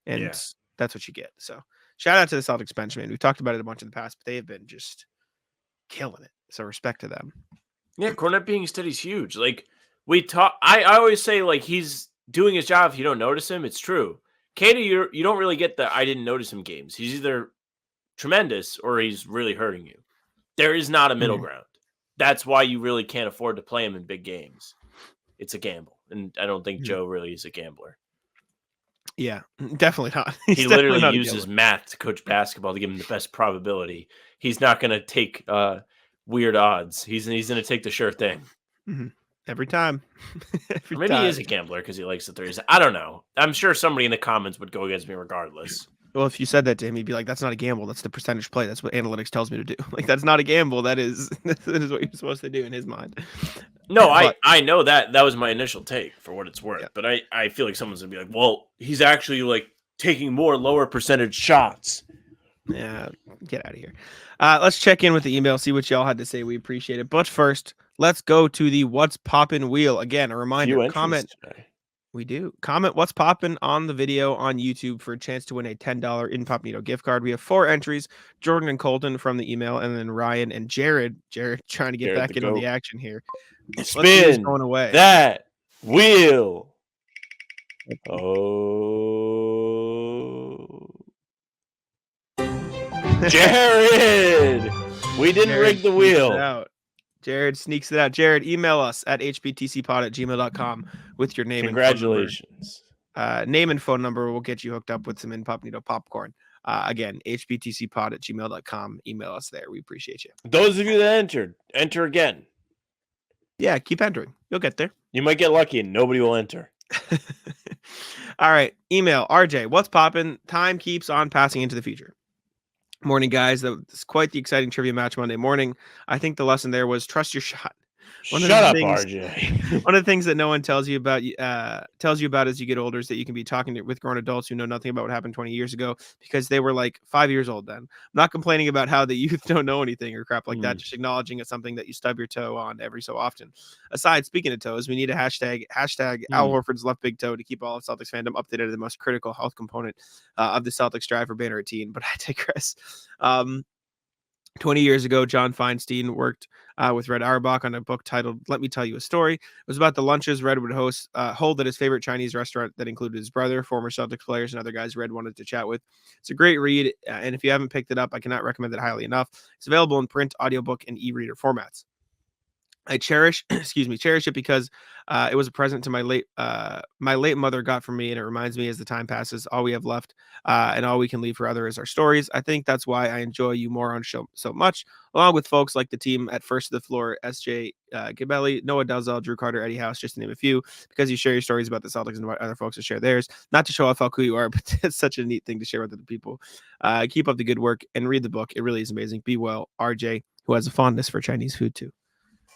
And that's what you get. So shout out to the Celtics bench, man. We've talked about it a bunch in the past, but they have been just killing it. So respect to them. Yeah, Cornette being steady is huge. Like I always say, like, he's doing his job. If you don't notice him, it's true. Katie, you don't really get the I didn't notice him games. He's either tremendous or he's really hurting you. There is not a middle ground. That's why you really can't afford to play him in big games. It's a gamble, and I don't think Joe really is a gambler. Yeah, definitely not. He literally uses math to coach basketball to give him the best probability. He's not going to take weird odds. He's going to take the sure thing. Mm-hmm. Every time. Maybe he is a gambler because he likes the threes. I don't know. I'm sure somebody in the comments would go against me regardless. Well, if you said that to him, he'd be like, that's not a gamble. That's the percentage play. That's what analytics tells me to do. Like, that's not a gamble. That is what you're supposed to do in his mind. No, I know that. That was my initial take for what it's worth. Yeah. But I feel like someone's going to be like, well, he's actually like taking more lower percentage shots. Yeah, get out of here. Let's check in with the email, see what y'all had to say. We appreciate it. But first, let's go to the What's Poppin' wheel. Again, a reminder, comment. Today. We do. Comment what's poppin' on the video on YouTube for a chance to win a $10 Incognito gift card. We have 4 entries, Jordan and Colton from the email, and then Ryan and Jared. Jared trying to get back in on the action here. Spin going away. That wheel. Oh. Jared! We didn't rig the wheel. Jared sneaks it out. Jared, email us at hbtcpod@gmail.com with your name. Congratulations. And phone number. Name and phone number will get you hooked up with some Incognito popcorn. Again, hbtcpod@gmail.com. Email us there. We appreciate you. Those of you that entered, enter again. Yeah, keep entering. You'll get there. You might get lucky and nobody will enter. All right. Email RJ. What's poppin'? Time keeps on passing into the future. Morning, guys. That's quite the exciting trivia match Monday morning. I think the lesson there was trust your shot. Shut up, RJ. One of the things that no one tells you about as you get older is that you can be talking with grown adults who know nothing about what happened 20 years ago because they were like 5 years old then. I'm not complaining about how the youth don't know anything or crap like that. Just acknowledging it's something that you stub your toe on every so often. Aside, speaking of toes, we need a hashtag Al Horford's left big toe to keep all of Celtics fandom updated on the most critical health component of the Celtics drive for banner 18. But I digress. 20 years ago, John Feinstein worked with Red Auerbach on a book titled Let Me Tell You a Story. It was about the lunches Red would hold at his favorite Chinese restaurant that included his brother, former Celtics players, and other guys Red wanted to chat with. It's a great read, and if you haven't picked it up, I cannot recommend it highly enough. It's available in print, audiobook, and e-reader formats. I cherish it because it was a present to my late mother got for me, and it reminds me as the time passes, all we have left and all we can leave for others is our stories. I think that's why I enjoy you more on show so much, along with folks like the team at First of the Floor, SJ Gabelli, Noah Dalzell, Drew Carter, Eddie House, just to name a few, because you share your stories about the Celtics and invite other folks to share theirs. Not to show off how cool you are, but it's such a neat thing to share with other people. Keep up the good work and read the book. It really is amazing. Be well, RJ, who has a fondness for Chinese food too.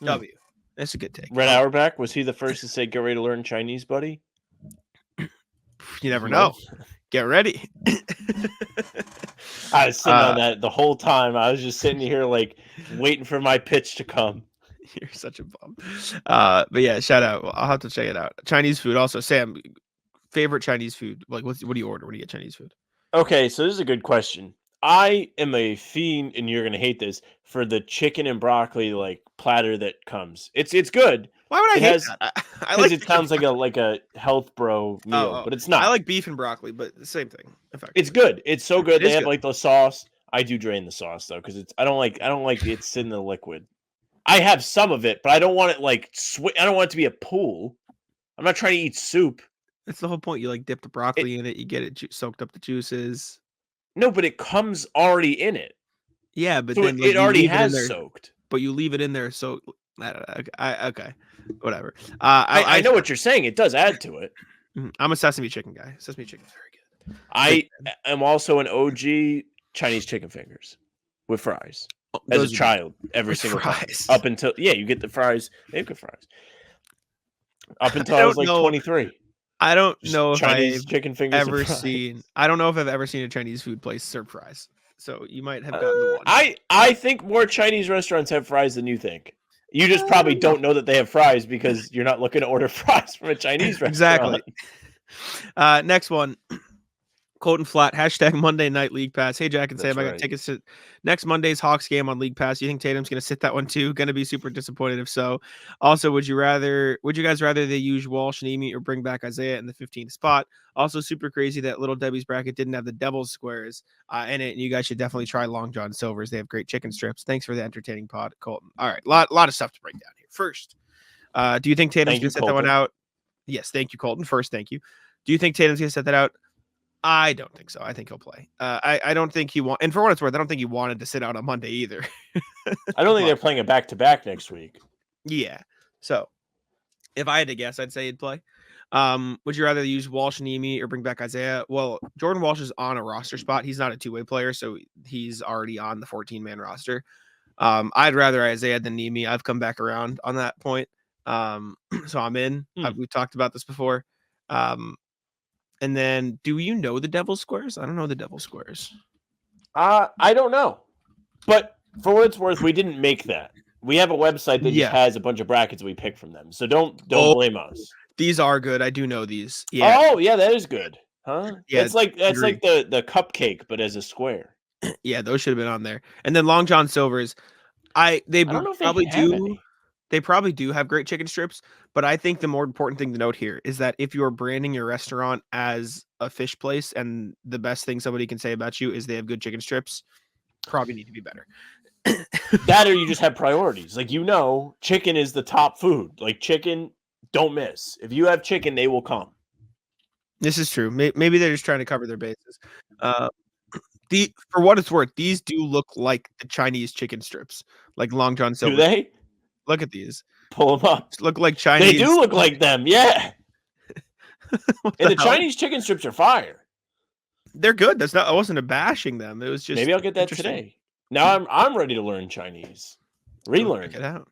W. That's a good take. Red Auerbach, was he the first to say, get ready to learn Chinese, buddy? You never know. Get ready. I was sitting on that the whole time. I was just sitting here like waiting for my pitch to come. You're such a bum. But yeah, shout out. I'll have to check it out. Chinese food also. Sam, favorite Chinese food? Like, what do you order when you get Chinese food? Okay, so this is a good question. I am a fiend, and you're gonna hate this, for the chicken and broccoli like platter that comes. It's good. Why would I hate that? I like it sounds like a health bro meal, but it's not. I like beef and broccoli, but the same thing. It's good. It's so good. They have like the sauce. I do drain the sauce though, because I don't like it's in the liquid. I have some of it, but I don't want it like I don't want it to be a pool. I'm not trying to eat soup. That's the whole point. You like dip the broccoli in it. You get it soaked up the juices. No, but it comes already in it. Yeah, but so then it already has soaked. But you leave it in there, so I don't know. Okay, whatever. I know what you're saying. It does add to it. I'm a sesame chicken guy. Sesame chicken is very good. I am also an OG Chinese chicken fingers with fries. As a child, every single fries. Time. Up until you get the fries. They have good fries. Up until I was like 23. I don't know if Chinese I've chicken fingers ever seen. I don't know if I've ever seen a Chinese food place serve fries. So you might have gotten the one. I think more Chinese restaurants have fries than you think. You just probably don't know that they have fries because you're not looking to order fries from a Chinese restaurant. Exactly. Next one. Colton Flat, hashtag Monday Night League Pass. Hey, Jack and That's Sam, I got right. tickets to next Monday's Hawks game on League Pass. You think Tatum's going to sit that one too? Going to be super disappointed if so. Also, would you guys rather they use Walsh and Emi or bring back Isaiah in the 15th spot? Also, super crazy that Little Debbie's bracket didn't have the Devil's Squares in it. And you guys should definitely try Long John Silver's. They have great chicken strips. Thanks for the entertaining pod, Colton. All right, lot of stuff to break down here. First, do you think Tatum's going to set that one out? Yes, thank you, Colton. First, thank you. Do you think Tatum's going to set that out? I don't think so. I think he'll play. I don't think he and for what it's worth, I don't think he wanted to sit out on Monday either. I don't think they're playing a back-to-back next week. Yeah. So if I had to guess, I'd say he'd play. Would you rather use Walsh and Emi or bring back Isaiah? Well, Jordan Walsh is on a roster spot. He's not a two-way player, so he's already on the 14-man roster. I'd rather Isaiah than Emi. I've come back around on that point. So I'm in. We've talked about this before. And then, do you know the Devil's Squares? I don't know the Devil's Squares. I don't know. But for what it's worth, we didn't make that. We have a website that just has a bunch of brackets we pick from them. So don't blame us. These are good. I do know these. Yeah. Oh, yeah, that is good. Huh? Yeah, that's like the cupcake, but as a square. Yeah, those should have been on there. And then Long John Silver's. They don't know if probably they have do. any. They probably do have great chicken strips, but I think the more important thing to note here is that if you're branding your restaurant as a fish place and the best thing somebody can say about you is they have good chicken strips, probably need to be better. That or you just have priorities. Like, chicken is the top food. Like, chicken, don't miss. If you have chicken, they will come. This is true. Maybe they're just trying to cover their bases. For what it's worth, these do look like the Chinese chicken strips, like Long John Silver. Do they? Look at these. Pull them up. Look like Chinese. They do look like them, yeah. And the Chinese chicken strips are fire. They're good. I wasn't bashing them. It was just maybe I'll get that today. Now I'm ready to learn Chinese. Relearn. Check it out.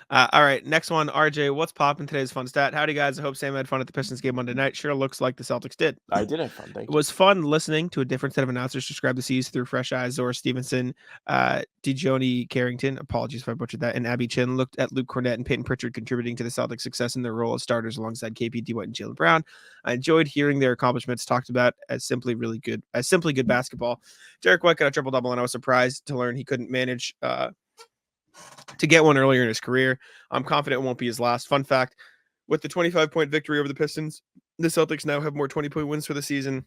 All right, next one, RJ. What's popping today's fun stat? Howdy, guys. I hope Sam had fun at the Pistons game Monday night. Sure looks like the Celtics did. I did have fun. Thank you. It was fun listening to a different set of announcers describe the seas through fresh eyes. Zora Stevenson, DeJoni Carrington, apologies if I butchered that, and Abby Chin looked at Luke Cornett and Payton Pritchard contributing to the Celtics' success in their role as starters alongside KP, D. White, and Jaylen Brown. I enjoyed hearing their accomplishments talked about as simply good basketball. Derek White got a triple-double, and I was surprised to learn he couldn't manage to get one earlier in his career. I'm confident it won't be his last. Fun fact, with the 25-point victory over the Pistons, the Celtics now have more 20-point wins for the season,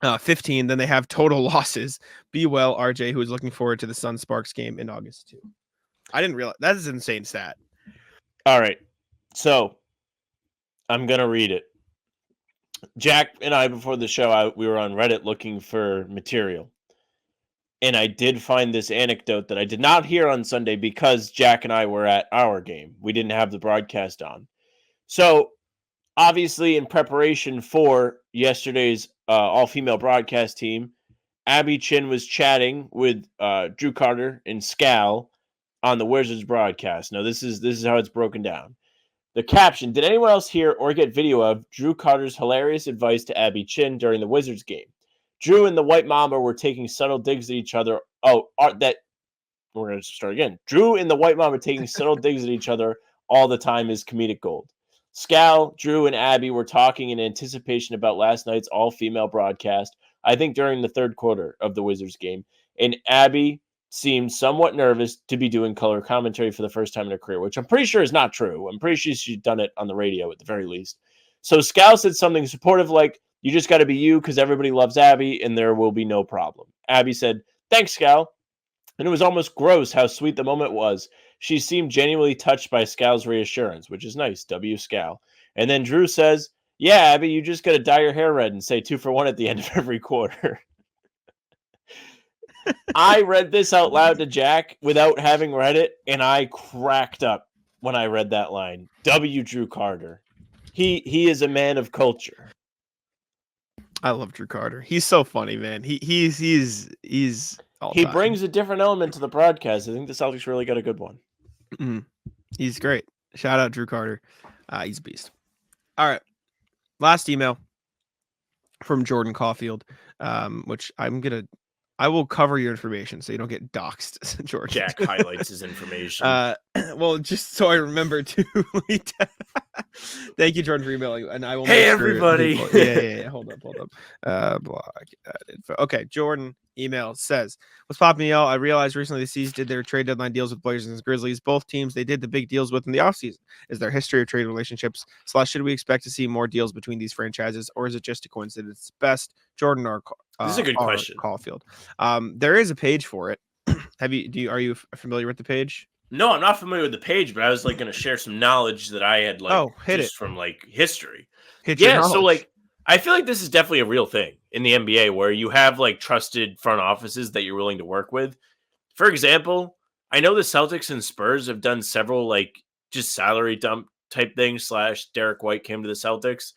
15, than they have total losses. Be well, RJ, who is looking forward to the Sun Sparks game in August too. I didn't realize that is an insane stat. All right. So I'm going to read it. Jack and I, before the show, we were on Reddit looking for material. And I did find this anecdote that I did not hear on Sunday because Jack and I were at our game. We didn't have the broadcast on. So, obviously, in preparation for yesterday's all-female broadcast team, Abby Chin was chatting with Drew Carter and Scal on the Wizards broadcast. Now, this is how it's broken down. The caption, did anyone else hear or get video of Drew Carter's hilarious advice to Abby Chin during the Wizards game? Drew and the White Mamba were taking subtle digs at each other. We're going to start again. Drew and the White Mamba taking subtle digs at each other all the time is comedic gold. Scal, Drew, and Abby were talking in anticipation about last night's all-female broadcast, I think during the third quarter of the Wizards game, and Abby seemed somewhat nervous to be doing color commentary for the first time in her career, which I'm pretty sure is not true. I'm pretty sure she's done it on the radio at the very least. So Scal said something supportive like, you just got to be you because everybody loves Abby and there will be no problem. Abby said, thanks, Scal. And it was almost gross how sweet the moment was. She seemed genuinely touched by Scal's reassurance, which is nice. W Scal. And then Drew says, yeah, Abby, you just got to dye your hair red and say 2 for 1 at the end of every quarter. I read this out loud to Jack without having read it, and I cracked up when I read that line. W Drew Carter. He is a man of culture. I love Drew Carter. He's so funny, man. He's he brings a different element to the broadcast. I think the Celtics really got a good one. Mm-hmm. He's great. Shout out Drew Carter. He's a beast. All right. Last email from Jordan Caulfield, which I'm I will cover your information so you don't get doxxed, Jordan. Jack highlights his information. Well, just so I remember to. Thank you, Jordan, for emailing, and I will. Hey, make sure everybody. people- yeah. Hold up. Blog info. Okay, Jordan email says, "What's popping, y'all? I realized recently the C's did their trade deadline deals with Blazers and Grizzlies. Both teams they did the big deals with in the offseason. Is there history of trade relationships? / should we expect to see more deals between these franchises, or is it just a coincidence? Best, Jordan or This is a good question. Caulfield. There is a page for it. Are you familiar with the page? No, I'm not familiar with the page, but I was like going to share some knowledge that I had from like history. So like I feel like this is definitely a real thing in the NBA where you have like trusted front offices that you're willing to work with. For example, I know the Celtics and Spurs have done several like just salary dump type things / Derek White came to the Celtics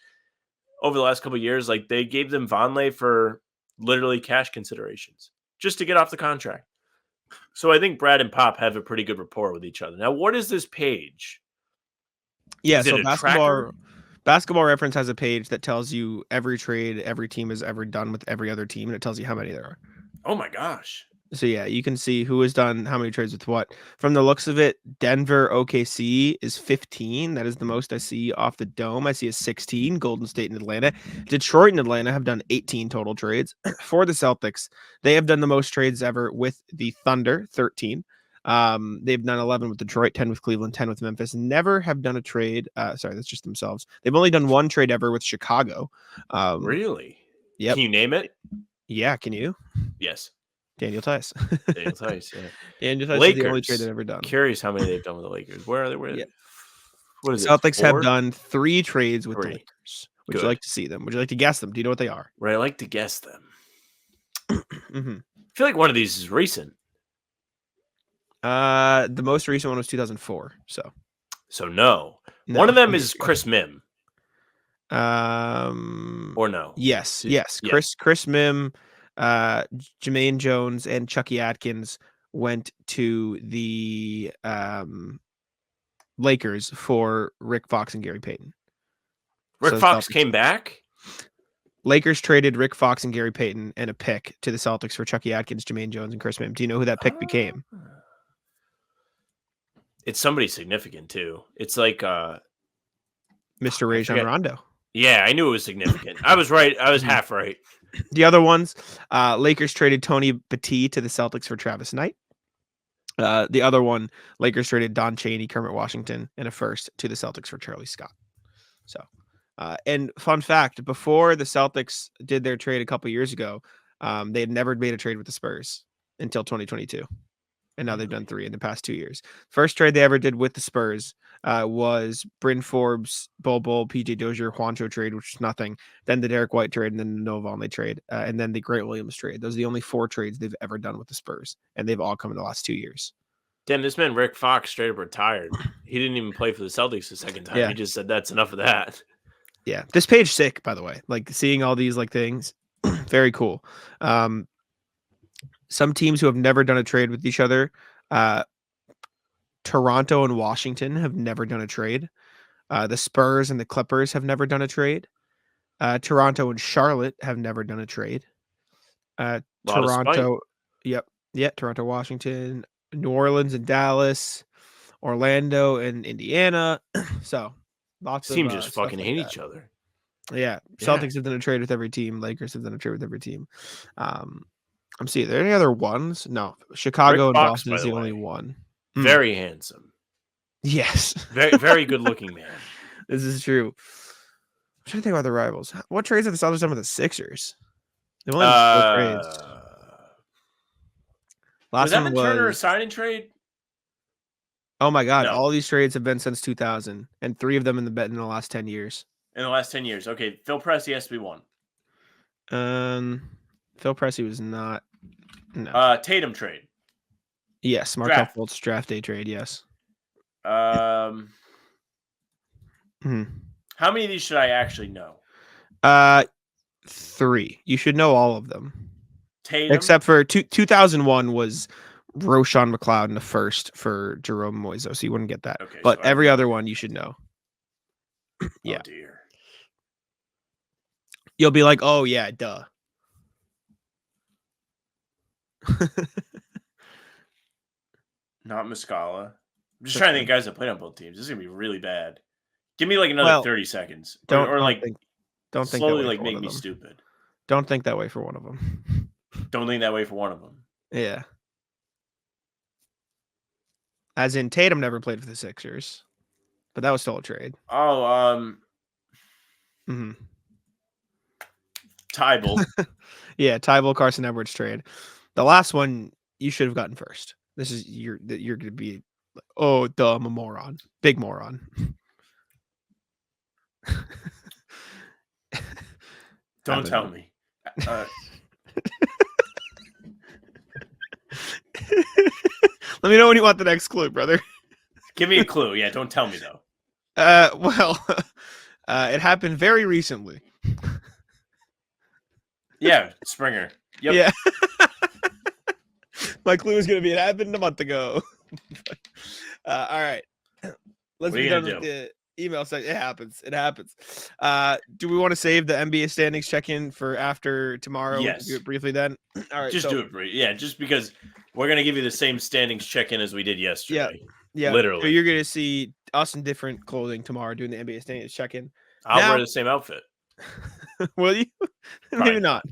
over the last couple of years. Like they gave them Vonleh for literally cash considerations just to get off the contract. So I think Brad and Pop have a pretty good rapport with each other. Now, what is this page? Yeah, Is so it a tracker? Basketball Reference has a page that tells you every trade every team has ever done with every other team, and it tells you how many there are. Oh my gosh. So yeah, you can see who has done how many trades with what. From the looks of it, Denver OKC is 15. That is the most I see off the dome. I see a 16. Golden State and Atlanta. Detroit and Atlanta have done 18 total trades. For the Celtics, they have done the most trades ever with the Thunder, 13. They've done 11 with Detroit, 10 with Cleveland, 10 with Memphis. Never have done a trade. Sorry, that's just themselves. They've only done one trade ever with Chicago. Really? Yep. Can you name it? Yeah, can you? Yes. Daniel Tice. Daniel Tice, yeah. Daniel Tice Lakers. is the only trade they've ever done. Curious how many they've done with the Lakers. Where are they? Yeah. What is it? Celtics 4? have done 3 trades with the 3. Lakers. Would you like to see them? Would you like to guess them? Do you know what they are? Right, I like to guess them. Mm-hmm. I feel like one of these is recent. The most recent one was 2004. So no. One of them is Chris Mim. Or no? Yes. Chris Mim, Jermaine Jones, and Chucky Atkins went to the Lakers for Rick Fox and Gary Payton. Rick Fox came back? Lakers traded Rick Fox and Gary Payton and a pick to the Celtics for Chucky Atkins, Jermaine Jones, and Chris Mim. Do you know who that pick became? It's somebody significant too. It's like Mr. Rajon Rondo. Yeah, I knew it was significant. I was right. I was half right. The other ones, Lakers traded Tony Battie to the Celtics for Travis Knight. The other one, Lakers traded Don Chaney, Kermit Washington, and a first to the Celtics for Charlie Scott. So, and fun fact, before the Celtics did their trade a couple years ago, they had never made a trade with the Spurs until 2022. And now they've done 3 in the past 2 years. First trade they ever did with the Spurs was Bryn Forbes, Bol Bol, PJ Dozier, Juancho trade, which was nothing. Then the Derek White trade, and then the Noah Vonleh trade, and then the Grant Williams trade. Those are the only 4 trades they've ever done with the Spurs, and they've all come in the last 2 years. Damn, this man Rick Fox straight up retired. He didn't even play for the Celtics the second time. Yeah. He just said that's enough of that. Yeah, this page sick, by the way. Like seeing all these like things, very cool. Some teams who have never done a trade with each other. Toronto and Washington have never done a trade. The Spurs and the Clippers have never done a trade. Toronto and Charlotte have never done a trade. Toronto, Toronto, Washington, New Orleans and Dallas, Orlando and Indiana. So lots Teams of just fucking like hate that. each other. Yeah, Celtics have done a trade with every team. Lakers have done a trade with every team. I'm seeing. Are there any other ones? No. Chicago Rick and Fox, Boston by is the the only way. one. Very handsome. Yes. Very, very good looking man. This is true. I'm trying to think about the rivals. What trades have the Celtics done with the Sixers? They've only done 4 trades. Was Last one Evan Turner a was. sign and trade? Oh my God! No. All these trades have been since 2000, and 3 of them in the last 10 years. In the last 10 years. Okay, Phil Pressey has to be one. Phil Pressey was not. No. Tatum trade. Yes, Markelle Fultz draft day trade. Yes. How many of these should I actually know? 3. You should know all of them. Tatum, except for 2001 was Roshan McLeod in the first for Jerome Moiso, so you wouldn't get that. Okay, but so every other one you should know. Yeah. Oh dear. You'll be like, oh yeah, duh. Not Muscala. I'm just trying to think of guys that played on both teams. This is gonna be really bad. Give me like another 30 seconds, or like don't think slowly that way like for make one of me them. stupid. Don't think that way for one of them. Don't think that way for one of them. Yeah. As in Tatum never played for the Sixers, but that was still a trade. Oh, Mm-hmm. Tybalt. Yeah, Tybalt, Carson Edwards trade. The last one you should have gotten first. This is you're going to be like, oh, duh, I'm a moron, big moron. Don't tell me. Let me know when you want the next clue, brother. Give me a clue. Yeah, don't tell me though. Well, it happened very recently. Yeah, Springer. Yep. Yeah. My clue is going to be it happened a month ago. All right. Let's be done with the email section. It happens. It happens. Do we want to save the NBA standings check-in for after tomorrow? Yes. Do it briefly then. All right. Just do it briefly. Yeah, just because we're going to give you the same standings check-in as we did yesterday. Yeah. Literally. So you're going to see us in different clothing tomorrow doing the NBA standings check-in. I'll wear the same outfit. Will you? Maybe Probably not.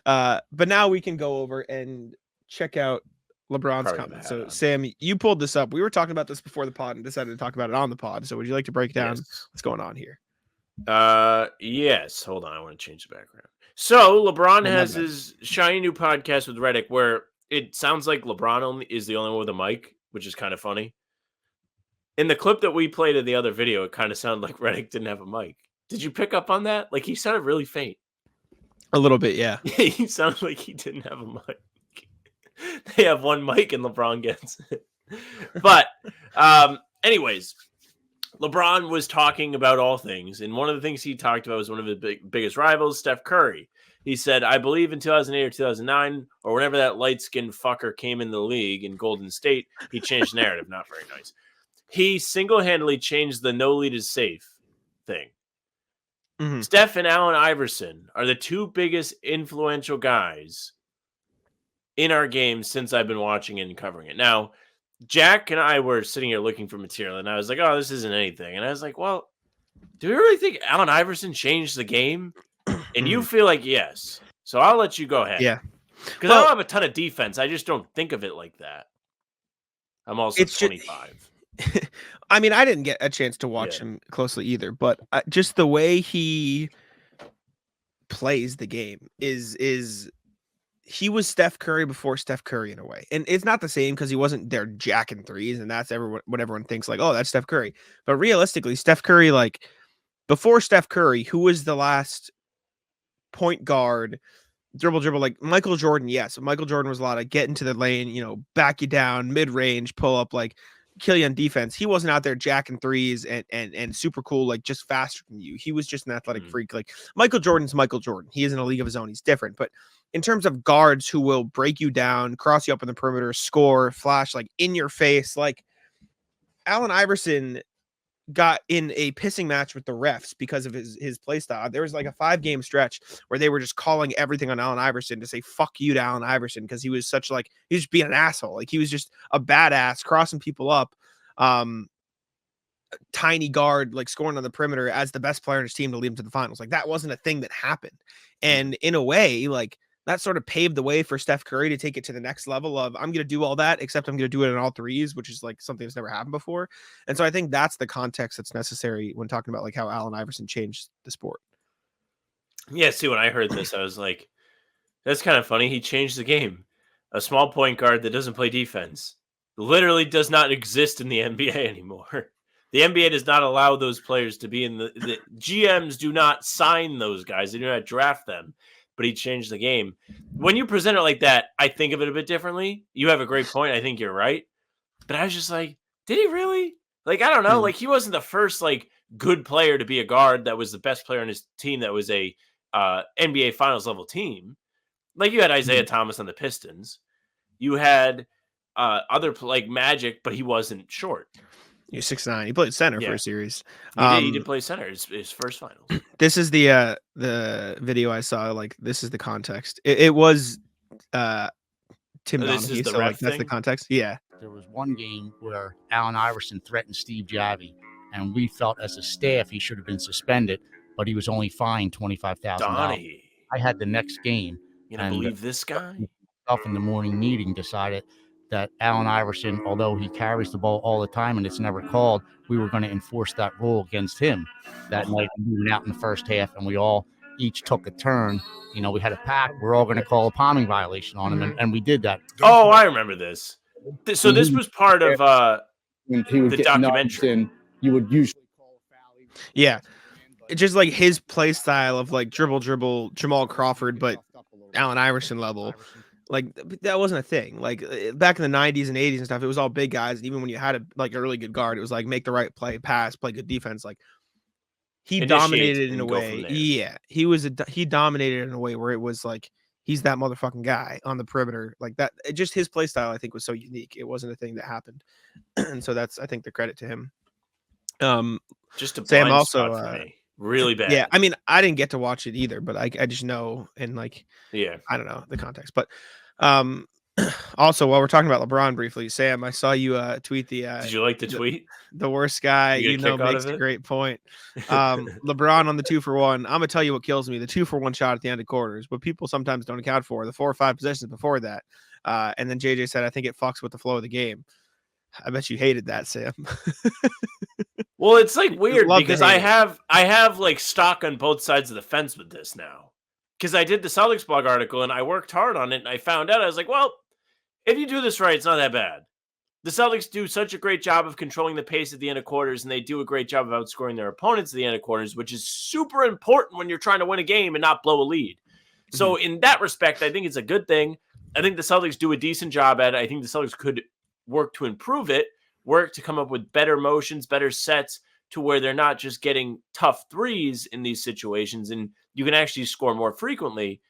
But now we can go over and check out LeBron's comment. So, Sam, you pulled this up. We were talking about this before the pod and decided to talk about it on the pod. So, would you like to break down what's going on here? Yes. Hold on. I want to change the background. So, LeBron has his shiny new podcast with Reddick where it sounds like LeBron is the only one with a mic, which is kind of funny. In the clip that we played in the other video, it kind of sounded like Reddick didn't have a mic. Did you pick up on that? Like, he sounded really faint. A little bit, yeah. He sounded like he didn't have a mic. They have one mic and LeBron gets it. But anyways, LeBron was talking about all things. And one of the things he talked about was one of his biggest rivals, Steph Curry. He said, I believe in 2008 or 2009, or whenever that light-skinned fucker came in the league in Golden State, he changed the narrative. Not very nice. He single-handedly changed the no lead is safe thing. Mm-hmm. Steph and Allen Iverson are the two biggest influential guys in our game since I've been watching it and covering it. Now, Jack and I were sitting here looking for material, and I was like, oh, this isn't anything. And I was like, well, do we really think Allen Iverson changed the game? And you feel like yes. So I'll let you go ahead. Yeah. Because I don't have a ton of defense. I just don't think of it like that. I'm also 25. I mean, I didn't get a chance to watch him closely either, but just the way he plays the game is he was Steph Curry before Steph Curry in a way. And it's not the same because he wasn't there jacking threes, and that's what everyone thinks like, oh, that's Steph Curry. But realistically, Steph Curry, like before Steph Curry, who was the last point guard dribble, like Michael Jordan? Yes. Michael Jordan was a lot of get into the lane, back you down, mid-range, pull up, like kill you on defense. He wasn't out there jacking threes and super cool, like just faster than you. He was just an athletic freak. Like Michael Jordan's Michael Jordan. He is in a league of his own. He's different. But in terms of guards who will break you down, cross you up in the perimeter, score, flash, like in your face, like Allen Iverson got in a pissing match with the refs because of his play style. There was like a 5-game stretch where they were just calling everything on Allen Iverson to say fuck you to Allen Iverson because he was such like he was just being an asshole. Like he was just a badass, crossing people up, tiny guard, like scoring on the perimeter as the best player in his team to lead him to the finals. Like that wasn't a thing that happened. And in a way, like that sort of paved the way for Steph Curry to take it to the next level of I'm going to do all that, except I'm going to do it in all threes, which is like something that's never happened before. And so I think that's the context that's necessary when talking about like how Allen Iverson changed the sport. Yeah. See, when I heard this, I was like, that's kind of funny. He changed the game. A small point guard that doesn't play defense literally does not exist in the NBA anymore. The NBA does not allow those players to be in the GMs do not sign those guys. They do not draft them. But he changed the game. When you present it like that, I think of it a bit differently. You have a great point. I think you're right. But I was just like, did he really? Like, I don't know. Like, he wasn't the first, like, good player to be a guard that was the best player on his team that was a NBA Finals level team. Like, you had Isaiah Thomas on the Pistons. You had other, like, Magic, but he wasn't short. He's 6'9". He played center for a series. He did play center his first finals. This is the video I saw. Like, this is the context. It was Tim This is Donaghy. the So ref that's the thing? context. Yeah. There was one game where Allen Iverson threatened Steve Javi, and we felt as a staff he should have been suspended, but he was only fined $25,000. Donnie. I had the next game. You gonna believe this guy? Myself in the morning meeting decided that Allen Iverson, although he carries the ball all the time and it's never called, we were going to enforce that rule against him that night. We went out in the first half, and we all each took a turn. You know, we had a pact. We're all going to call a palming violation on him, and we did that. Oh, I remember this. So this was part of when he would the get documentary. in, you would usually call a foul. Yeah. It's just like his play style of like dribble Jamal Crawford, but Allen Iverson level. Like that wasn't a thing. Like back in the 90s and 80s and stuff, it was all big guys. And even when you had a really good guard, it was like make the right play, pass, play good defense. Like he Initiate dominated in and a go way. from there. Yeah, he dominated in a way where it was like he's that motherfucking guy on the perimeter. Like that. Just his play style, I think, was so unique. It wasn't a thing that happened, and so that's I think the credit to him. Just a Sam blind also spot for me. Really bad. Yeah, I mean, I didn't get to watch it either, but I just know and like Yeah. I don't know the context. But also while we're talking about LeBron briefly, Sam, I saw you tweet the Did you like the tweet? the worst guy You you get a know kick out makes of a it? great point. LeBron on the 2-for-1. I'm gonna tell you what kills me: the 2-for-1 shot at the end of quarters, but people sometimes don't account for the 4 or 5 possessions before that. And then JJ said, I think it fucks with the flow of the game. I bet you hated that, Sam. Well, it's like weird love to because hate I have like stock on both sides of the fence with this now. Because I did the Celtics blog article and I worked hard on it, and I found out I was like, well, if you do this right, it's not that bad. The Celtics do such a great job of controlling the pace at the end of quarters, and they do a great job of outscoring their opponents at the end of quarters, which is super important when you're trying to win a game and not blow a lead. So in that respect, I think it's a good thing. I think the Celtics do a decent job at it. I think the Celtics could work to improve it, work to come up with better motions, better sets to where they're not just getting tough threes in these situations, and you can actually score more frequently.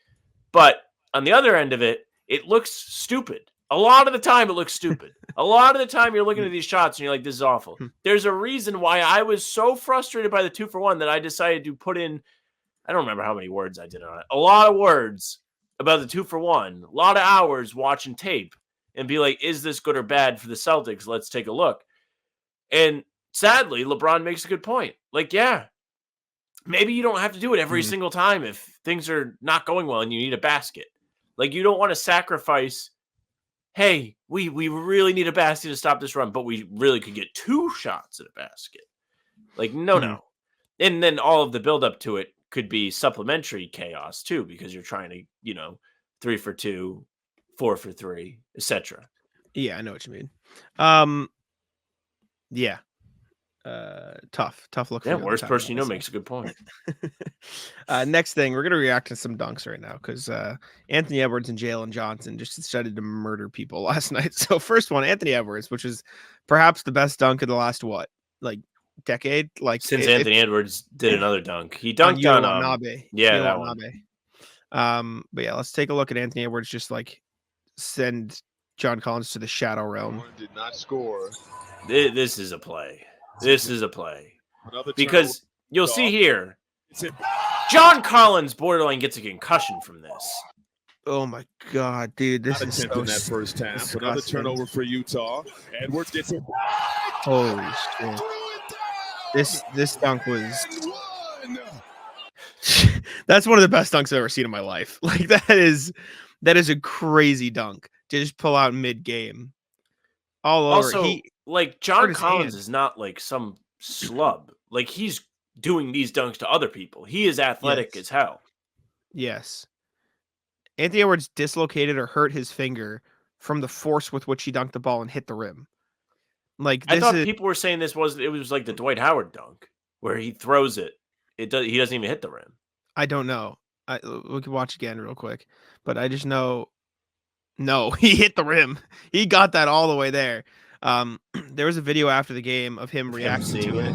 But on the other end of it, it looks stupid. A lot of the time, it looks stupid. A lot of the time, you're looking at these shots and you're like, this is awful. There's a reason why I was so frustrated by the 2-for-1 that I decided to put in, I don't remember how many words I did on it, a lot of words about the 2-for-1, a lot of hours watching tape and be like, is this good or bad for the Celtics? Let's take a look. And sadly, LeBron makes a good point. Like, yeah, maybe you don't have to do it every single time if things are not going well and you need a basket. Like, you don't want to sacrifice, hey, we really need a basket to stop this run, but we really could get 2 shots at a basket. Like, no. And then all of the buildup to it could be supplementary chaos too, because you're trying to, 3 for 2, 4 for 3, etc. Yeah, I know what you mean. Yeah. Tough look. Yeah, for worst person makes a good point. Next thing, we're gonna react to some dunks right now because Anthony Edwards and Jalen Johnson just decided to murder people last night. So first one, Anthony Edwards, which is perhaps the best dunk of the last decade, like Since Anthony Edwards did another dunk. He dunked on Nabe. Yeah, that one. But yeah, let's take a look at Anthony Edwards. Just like send John Collins to the shadow realm. Did not score. This is a play. This is a play. Another Because you'll see here, John Collins borderline gets a concussion from this. Oh my god, dude! This is attempt in that first half. disgusting. Another turnover for Utah. Edwards gets it. Holy shit! This dunk was. That's one of the best dunks I've ever seen in my life. Like that is a crazy dunk to just pull out mid game. All over. Also, like John his Collins hand. is not like some slub. Like he's doing these dunks to other people. He is athletic Yes. as hell. Yes. Anthony Edwards dislocated or hurt his finger from the force with which he dunked the ball and hit the rim. Like I thought people were saying it was like the Dwight Howard dunk where he throws it. He doesn't even hit the rim. I don't know. We can watch again real quick, but I just know. No, he hit the rim. He got that all the way there. There was a video after the game of him reacting to it.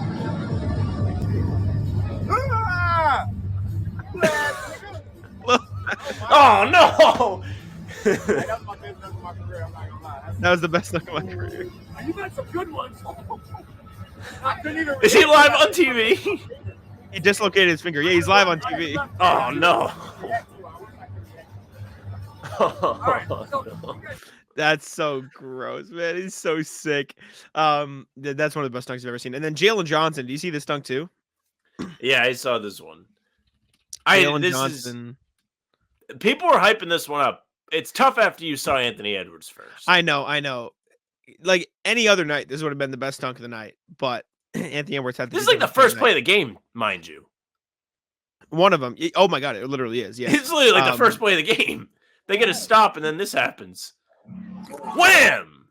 Oh no! That was the best dunk of my career. You got some good ones. Is he live on TV? He dislocated his finger. Yeah, he's live on TV. Oh no! That's so gross, man. He's so sick. That's one of the best dunks I've ever seen. And then Jalen Johnson. Do you see this dunk too? Yeah, I saw this one. Jalen Johnson. People are hyping this one up. It's tough after you saw Anthony Edwards first. I know. Like any other night, this would have been the best dunk of the night. But Anthony Edwards had this is like the first play of the game, mind you. One of them. Oh my god, it literally is. Yeah, it's literally like the first play of the game. They get a stop, and then this happens. Wham!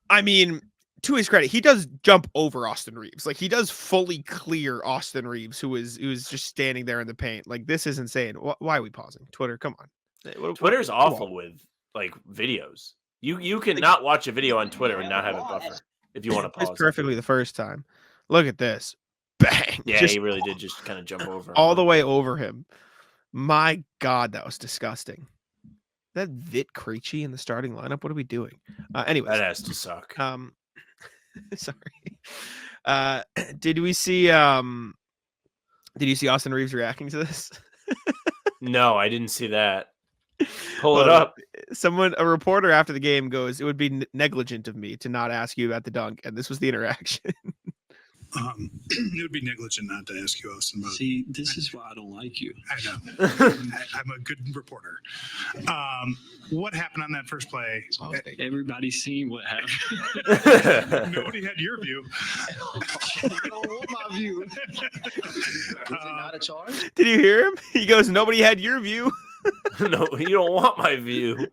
I mean, to his credit, he does jump over Austin Reaves. Like he does fully clear Austin Reaves, who is just standing there in the paint. Like this is insane. Why are we pausing? Twitter, come on. Twitter's awful with like videos. You cannot watch a video on Twitter and not have it buffer if you want to pause. It's perfectly the first time. Look at this. Bang. Yeah, he really did just kind of jump over him. All the way over him. My God, that was disgusting. That Vit Krejci in the starting lineup. What are we doing? Anyways, that has to suck. Sorry. Did you see Austin Reaves reacting to this? No, I didn't see that. Pull it up. A reporter after the game goes, "It would be negligent of me to not ask you about the dunk," and this was the interaction. It would be negligent not to ask you, Austin. About See, this is why I don't like you. I know. I'm a good reporter. What happened on that first play? Everybody's seen what happened. Nobody had your view. You don't want my view. Is it not a charge? Did you hear him? He goes, "Nobody had your view." No, you don't want my view.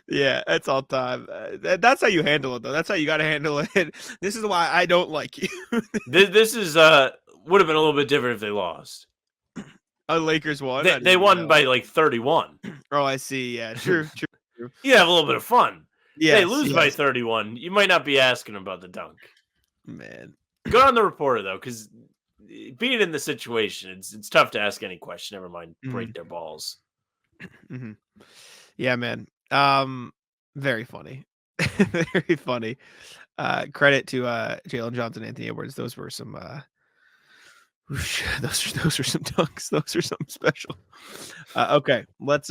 Yeah, that's all time. That's how you handle it, though. That's how you got to handle it. This is why I don't like you. This is would have been a little bit different if they lost. Lakers won. They won by like 31. Oh, I see. Yeah, true. You have a little bit of fun. Yeah, they lose by 31. You might not be asking about the dunk. Man, good on the reporter though, because being in the situation, it's tough to ask any question. Never mind break their balls. Mm-hmm. Yeah, man. Very funny. Very funny. Credit to Jalen Johnson, Anthony Edwards. Those were some those were some dunks. Those are something special. Okay, let's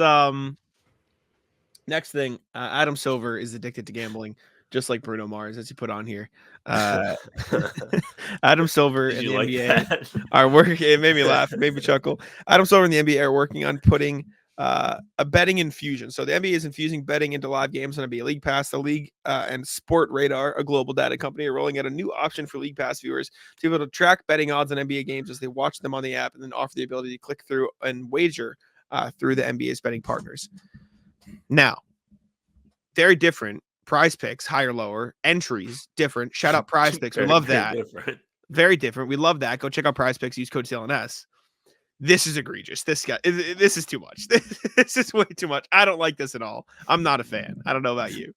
next thing. Adam Silver is addicted to gambling, just like Bruno Mars, as you put on here. Adam Silver and the NBA are working. It made me laugh, it made me chuckle. Adam Silver and the NBA are working on putting a betting infusion. So the NBA is infusing betting into live games on NBA League Pass. The league and Sport Radar, a global data company, are rolling out a new option for League Pass viewers to be able to track betting odds on NBA games as they watch them on the app, and then offer the ability to click through and wager through the NBA's betting partners. Now, very different. Prize Picks, higher, lower. Entries, different. Shout out Prize Picks. We love that. Very different. We love that. Go check out Prize Picks. Use code CLNS. This is egregious. This is too much. This is way too much. I don't like this at all. I'm not a fan. I don't know about you.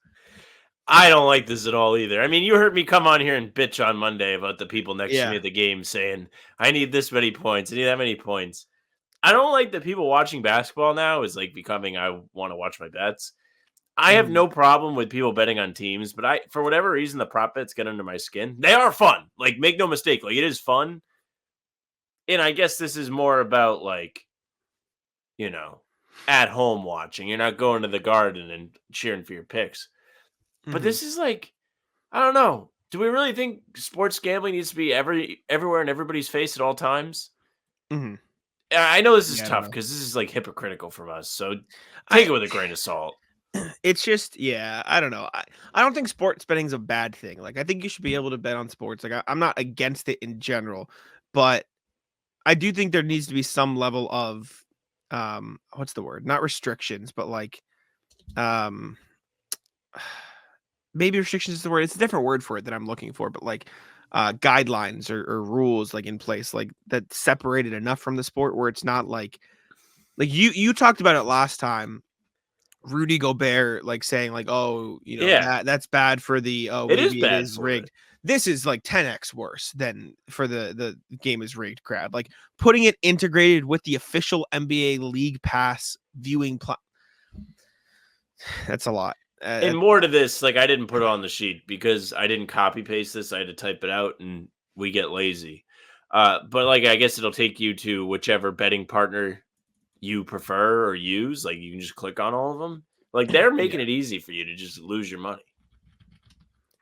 I don't like this at all either. I mean, you heard me come on here and bitch on Monday about the people next to me at the game saying, I need this many points. I need that many points. I don't like that people watching basketball now is like becoming, I want to watch my bets. I have no problem with people betting on teams, but for whatever reason, the prop bets get under my skin. They are fun. Like, make no mistake. Like, it is fun. And I guess this is more about, like, you know, at home watching. You're not going to the Garden and cheering for your picks. But this is like, I don't know. Do we really think sports gambling needs to be everywhere in everybody's face at all times? Mm-hmm. I know this is tough because this is like hypocritical from us. So take it with a grain of salt. It's just, I don't know. I don't think sports betting is a bad thing. Like, I think you should be able to bet on sports. Like, I'm not against it in general, but I do think there needs to be some level of, what's the word? Not restrictions, but like, maybe restrictions is the word. It's a different word for it that I'm looking for, but like, guidelines or rules like in place, like that separated enough from the sport where it's not like you talked about it last time. Rudy Gobert, like saying like, oh, you know, that's bad for the, it is rigged. This is like 10x worse than for the game is rigged crowd. Like putting it integrated with the official NBA League Pass viewing that's a lot. And more to this, like I didn't put it on the sheet because I didn't copy paste this. I had to type it out and we get lazy. But like, I guess it'll take you to whichever betting partner you prefer or use. Like you can just click on all of them. Like they're making it easy for you to just lose your money.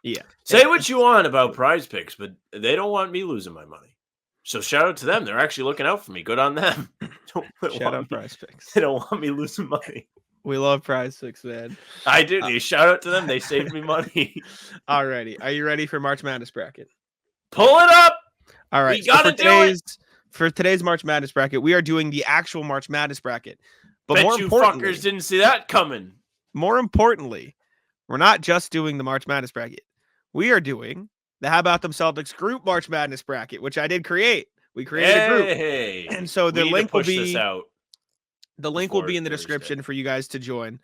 Yeah. Say what you want about Prize Picks, but they don't want me losing my money. So shout out to them. They're actually looking out for me. Good on them. Shout out Prize Picks. They don't want me losing money. We love Prize Picks, man. I do. Shout out to them. They saved me money. Alrighty. Are you ready for March Madness bracket? Pull it up. All right. We gotta do it. For today's March Madness bracket, we are doing the actual March Madness bracket. But Bet more you importantly, fuckers didn't see that coming. More importantly, we're not just doing the March Madness bracket. We are doing the How About Them Celtics group March Madness bracket, which I did create. We created a group. And so the link will be out. The link will be in the description for you guys to join.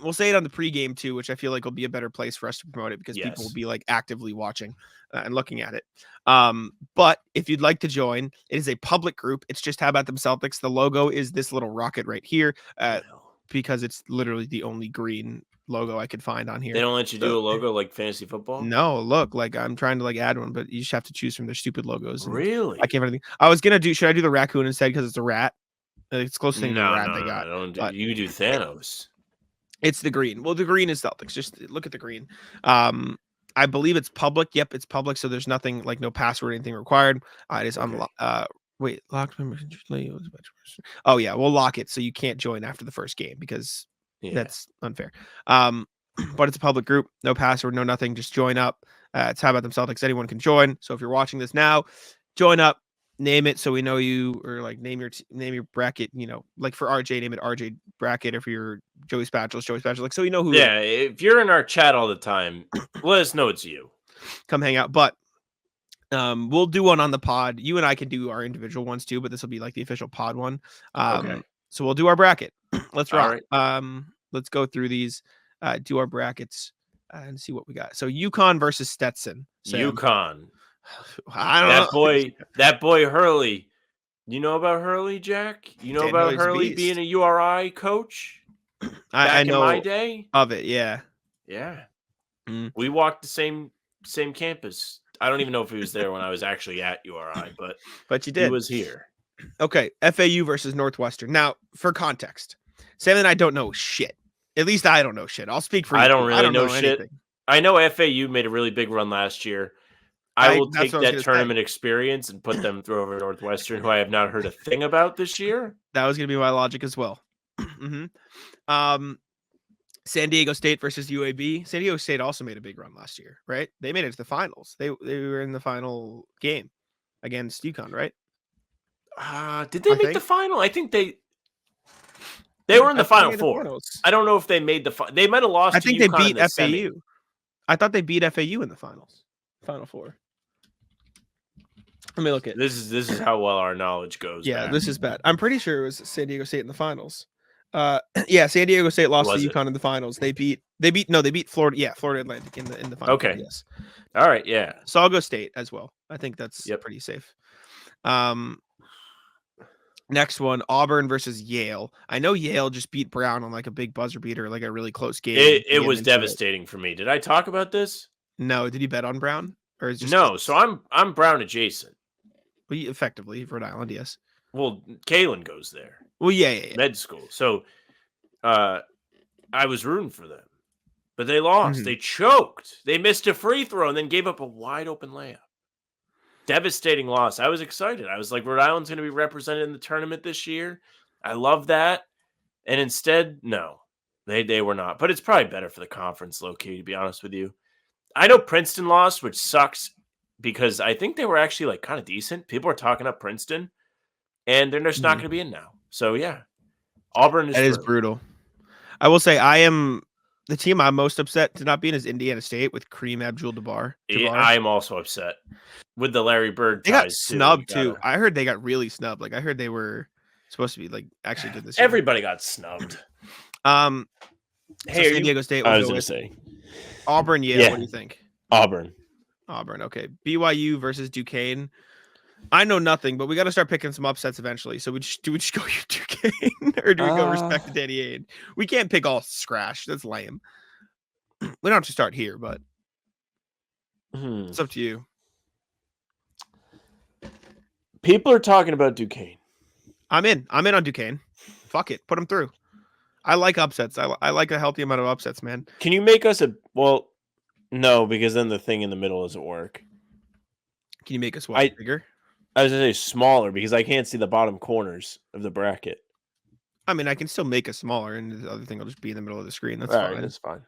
We'll say it on the pregame too, which I feel like will be a better place for us to promote it because people will be like actively watching and looking at it. But if you'd like to join, it is a public group. It's just How About Them Celtics. The logo is this little rocket right here because it's literally the only green logo I could find on here. They don't let you do a logo like fantasy football? No, look, like I'm trying to like add one, but you just have to choose from their stupid logos. Really? I can't find anything. I was gonna do. Should I do the raccoon instead because it's a rat? It's close thing to the rat they got. You do Thanos. It's the green. Well, the green is Celtics. Just look at the green. I believe it's public. Yep, it's public. So there's nothing like no password, anything required. It is wait, locked members. Oh yeah, we'll lock it so you can't join after the first game because that's unfair. But it's a public group, no password, no nothing. Just join up. It's How About Them Celtics. Anyone can join. So if you're watching this now, join up. Name it so we know you, or like name your bracket. You know, like for RJ, name it RJ bracket. Or for your Joey Spatula, like so you know who. Yeah, if you're in our chat all the time, let us know it's you. Come hang out. But we'll do one on the pod. You and I can do our individual ones too, but this will be like the official pod one. Okay. So we'll do our bracket. Let's rock. Right. Let's go through these. Do our brackets and see what we got. So UConn versus Stetson. UConn. I don't know. That boy Hurley. You know about Hurley, Jack? You know about Hurley being a URI coach? I know in my day of it. Yeah. Yeah. We walked the same campus. I don't even know if he was there when I was actually at URI, but you did. He was here. Okay. FAU versus Northwestern. Now, for context, Sam and I don't know shit. At least I don't know shit. I'll speak for you. I don't really know shit. Anything. I know FAU made a really big run last year. I will take that tournament experience and put them through over Northwestern, who I have not heard a thing about this year. That was going to be my logic as well. San Diego State versus UAB. San Diego State also made a big run last year, right? They made it to the finals. They were in the final game against UConn, right? Did they make the final? I think they were in the final four. I don't know if they made they might have lost. I think to UConn they beat FAU. Semi. I thought they beat FAU in the finals. Final four. Let me look at this. Is how well our knowledge goes. Yeah, this is bad. I'm pretty sure it was San Diego State in the finals. Yeah, San Diego State lost to UConn in the finals. They beat Florida. Yeah, Florida Atlantic in the finals. Okay. Yes. All right. Yeah. So I'll go State as well. I think that's pretty safe. Next one, Auburn versus Yale. I know Yale just beat Brown on like a big buzzer beater, like a really close game. It was devastating for me. Did I talk about this? No. Did you bet on Brown? Or is just no? So I'm Brown adjacent. Well, effectively, Rhode Island, yes. Well, Kalen goes there. Well, yeah. Med school. So I was rooting for them. But they lost. Mm-hmm. They choked. They missed a free throw and then gave up a wide open layup. Devastating loss. I was excited. I was like, Rhode Island's going to be represented in the tournament this year. I love that. And instead, no, they were not. But it's probably better for the conference, low-key, to be honest with you. I know Princeton lost, which sucks because I think they were actually like kind of decent. People are talking up Princeton, and they're just not going to be in now. So, yeah, Auburn is brutal. I will say the team I'm most upset to not be in is Indiana State with Kareem Abdul-Jabbar. I am also upset with the Larry Bird. They got snubbed too. I heard they got really snubbed. Like I heard they were supposed to be like actually good this year. Everybody got snubbed. Hey, San Diego State. I was going to say Auburn. Yeah. What do you think? Auburn. Okay. BYU versus Duquesne. I know nothing, but we got to start picking some upsets eventually. So do we just go Duquesne or do we go respect to Danny Ainge? We can't pick all scratch. That's lame. We don't have to start here, but it's up to you. People are talking about Duquesne. I'm in on Duquesne. Fuck it. Put them through. I like upsets. I like a healthy amount of upsets, man. Can you make us no, because then the thing in the middle doesn't work. Can you make us what? Bigger? I was going to say smaller because I can't see the bottom corners of the bracket. I mean, I can still make it smaller, and the other thing will just be in the middle of the screen. That's All fine. right, that's fine.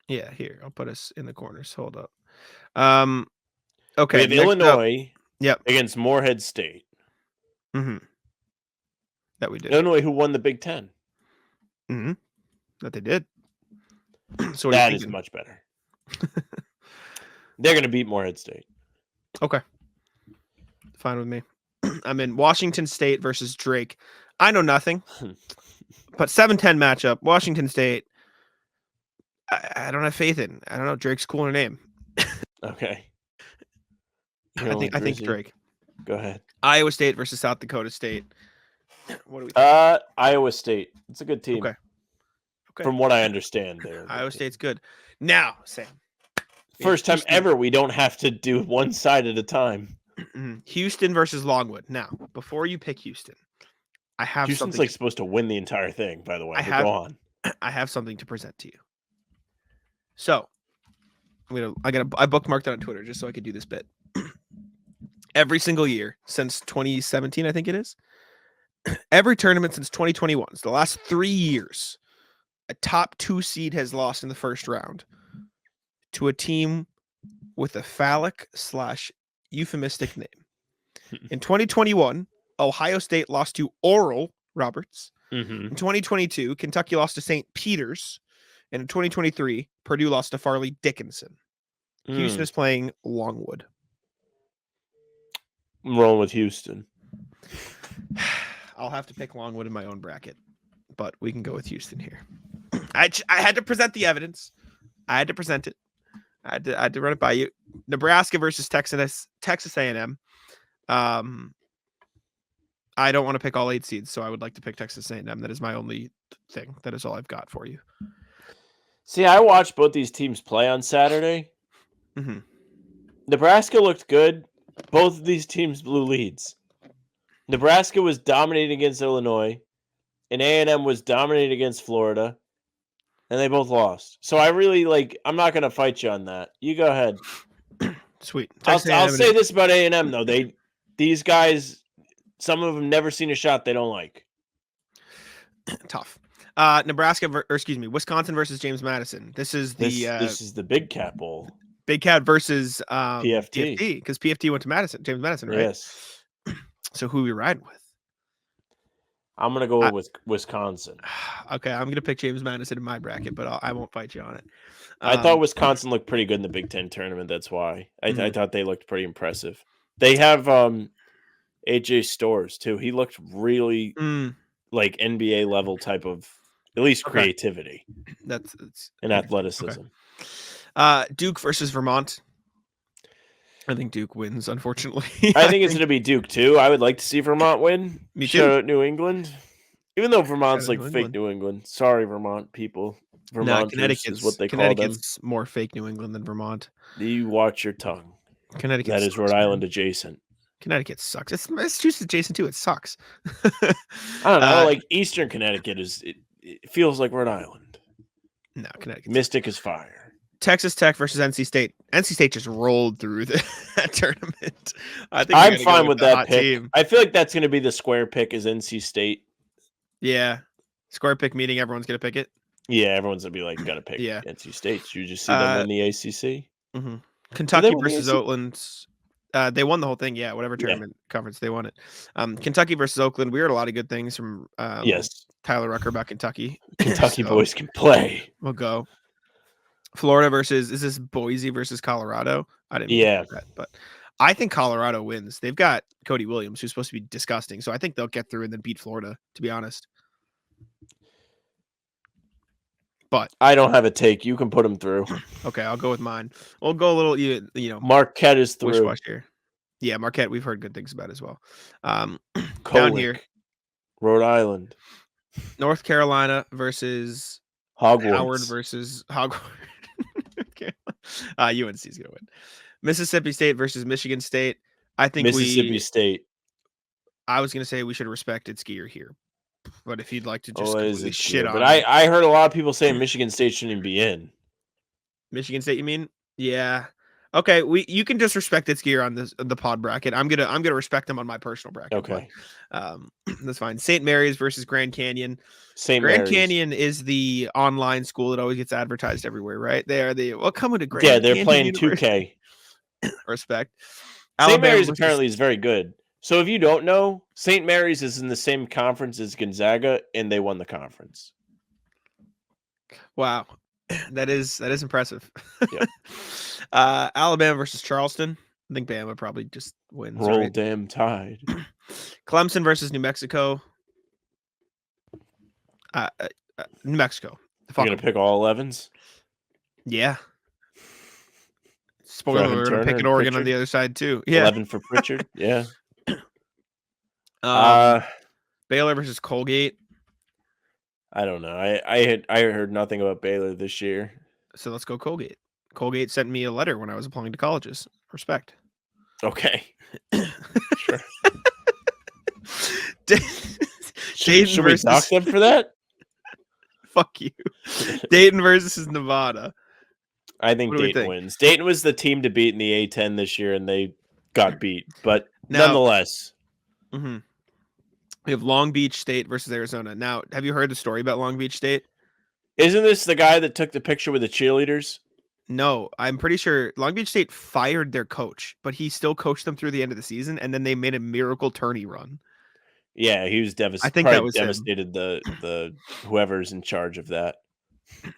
Yeah, here. I'll put us in the corners. Hold up. We Okay. have Illinois against Morehead State. Mm-hmm. That we did. Illinois, who won the Big Ten. Mm-hmm. That they did. So that is much better. They're going to beat Morehead State. Okay. Fine with me. I'm in Washington State versus Drake. I know nothing, but 7-10 matchup. Washington State. I don't have faith in. I don't know. Drake's cooler name. Okay. I think Drake. Go ahead. Iowa State versus South Dakota State. What do we think? Iowa State. It's a good team. Okay. From what I understand, Iowa State's good. Now, Sam. First time ever we don't have to do one side at a time. Houston versus Longwood. Now, before you pick Houston, I have Houston's something. Supposed to win the entire thing, by the way. Go on. I have something to present to you. So, I bookmarked it on Twitter just so I could do this bit. Every single year since 2017, I think it is. Every tournament since 2021, so the last 3 years, a top 2 seed has lost in the first round to a team with a phallic / euphemistic name. In 2021, Ohio State lost to Oral Roberts. Mm-hmm. In 2022, Kentucky lost to St. Peter's. And in 2023, Purdue lost to Farley Dickinson. Houston is playing Longwood. I'm rolling with Houston. I'll have to pick Longwood in my own bracket, but we can go with Houston here. I had to present the evidence. I had to present it. I had to run it by you. Nebraska versus Texas A&M. I don't want to pick all 8 seeds, so I would like to pick Texas A&M. That is my only thing. That is all I've got for you. See, I watched both these teams play on Saturday. Mm-hmm. Nebraska looked good. Both of these teams blew leads. Nebraska was dominating against Illinois, and A&M was dominating against Florida, and they both lost. So I really I'm not going to fight you on that. You go ahead. Sweet. I'll say this about A&M, though. These guys, some of them never seen a shot they don't like. Tough. Wisconsin versus James Madison. This is the Big Cat Bowl. Big Cat versus PFT. Because PFT went to James Madison, right? Yes. So who are we riding with? I'm going to go with Wisconsin. Okay, I'm going to pick James Madison in my bracket, but I won't fight you on it. I thought Wisconsin looked pretty good in the Big Ten tournament. That's why. I thought they looked pretty impressive. They have AJ Stores, too. He looked really like NBA level type of, at least creativity. That's and athleticism. Okay. Duke versus Vermont. I think Duke wins, unfortunately. I think it's going to be Duke, too. I would like to see Vermont win. Me too. Shout out New England. Even though Vermont's fake New England. Sorry, Vermont people. Vermont is what they call them. Connecticut's more fake New England than Vermont. You watch your tongue. Connecticut. That is Rhode Island adjacent. Connecticut sucks. It's Massachusetts adjacent too. It sucks. I don't know. Eastern Connecticut it feels like Rhode Island. No, Connecticut. Mystic is fire. Texas Tech versus NC State. NC State just rolled through that tournament. I'm fine with that pick. Team. I feel like that's going to be the square pick is NC State. Yeah. Square pick meeting. Everyone's going to pick it. Yeah. Everyone's going to be got to pick NC State. You just see them win the ACC. Mm-hmm. Kentucky versus Oakland. They won the whole thing. Yeah. Whatever tournament conference they won it. Kentucky versus Oakland. We heard a lot of good things from Tyler Rucker about Kentucky. Kentucky boys can play. We'll go. Florida versus, is this Boise versus Colorado? I didn't that, but I think Colorado wins. They've got Cody Williams, who's supposed to be disgusting. So I think they'll get through and then beat Florida, to be honest. But I don't have a take. You can put them through. Okay, I'll go with mine. We'll go a little, Marquette is through. Here. Yeah, Marquette, we've heard good things about as well. Down here, Rhode Island. North Carolina versus Hogwarts. Howard versus Hogwarts. UNC is going to win. Mississippi State versus Michigan State. I think Mississippi State. I was gonna say we should have respected Skier here, but if you'd like to just Is completely it shit Skier? on But it, I heard a lot of people saying Michigan State shouldn't even be in. Michigan State, you mean? Yeah. Okay, you can just respect Skier on the pod bracket. I'm gonna respect them on my personal bracket. Okay, but, that's fine. St. Mary's versus Grand Canyon. St. Grand Mary's. Canyon is the online school that always gets advertised everywhere, right? They are the coming to Grand. Yeah, they're Canyon playing University. 2K. Respect. St. Alabama Mary's versus- apparently is very good. So if you don't know, St. Mary's is in the same conference as Gonzaga, and they won the conference. Wow, that is impressive. Yeah. Alabama versus Charleston. I think Bama probably just wins. Roll right? damn tide. Clemson versus New Mexico. New Mexico. You're gonna pick all 11s? Yeah. Spoiler Evan alert, I'm Turner picking and Oregon on Pritchard? the other side too. Yeah. 11 for Pritchard. Yeah. Baylor versus Colgate. I don't know. I heard nothing about Baylor this year. So let's go Colgate. Colgate sent me a letter when I was applying to colleges. Respect. Okay. Sure. Dayton Should we versus dock them for that? Fuck you. Dayton versus Nevada. I think What do we Dayton think? wins. Dayton was the team to beat in the A10 this year, and they got beat. But Now- nonetheless, Mm-hmm. We have Long Beach State versus Arizona. Now, have you heard the story about Long Beach State? isn't this the guy that took the picture with the cheerleaders? No, I'm pretty sure Long Beach State fired their coach, but he still coached them through the end of the season, and then they made a miracle tourney run. Yeah, he was devastated. I think that was him. devastated the whoever's in charge of that.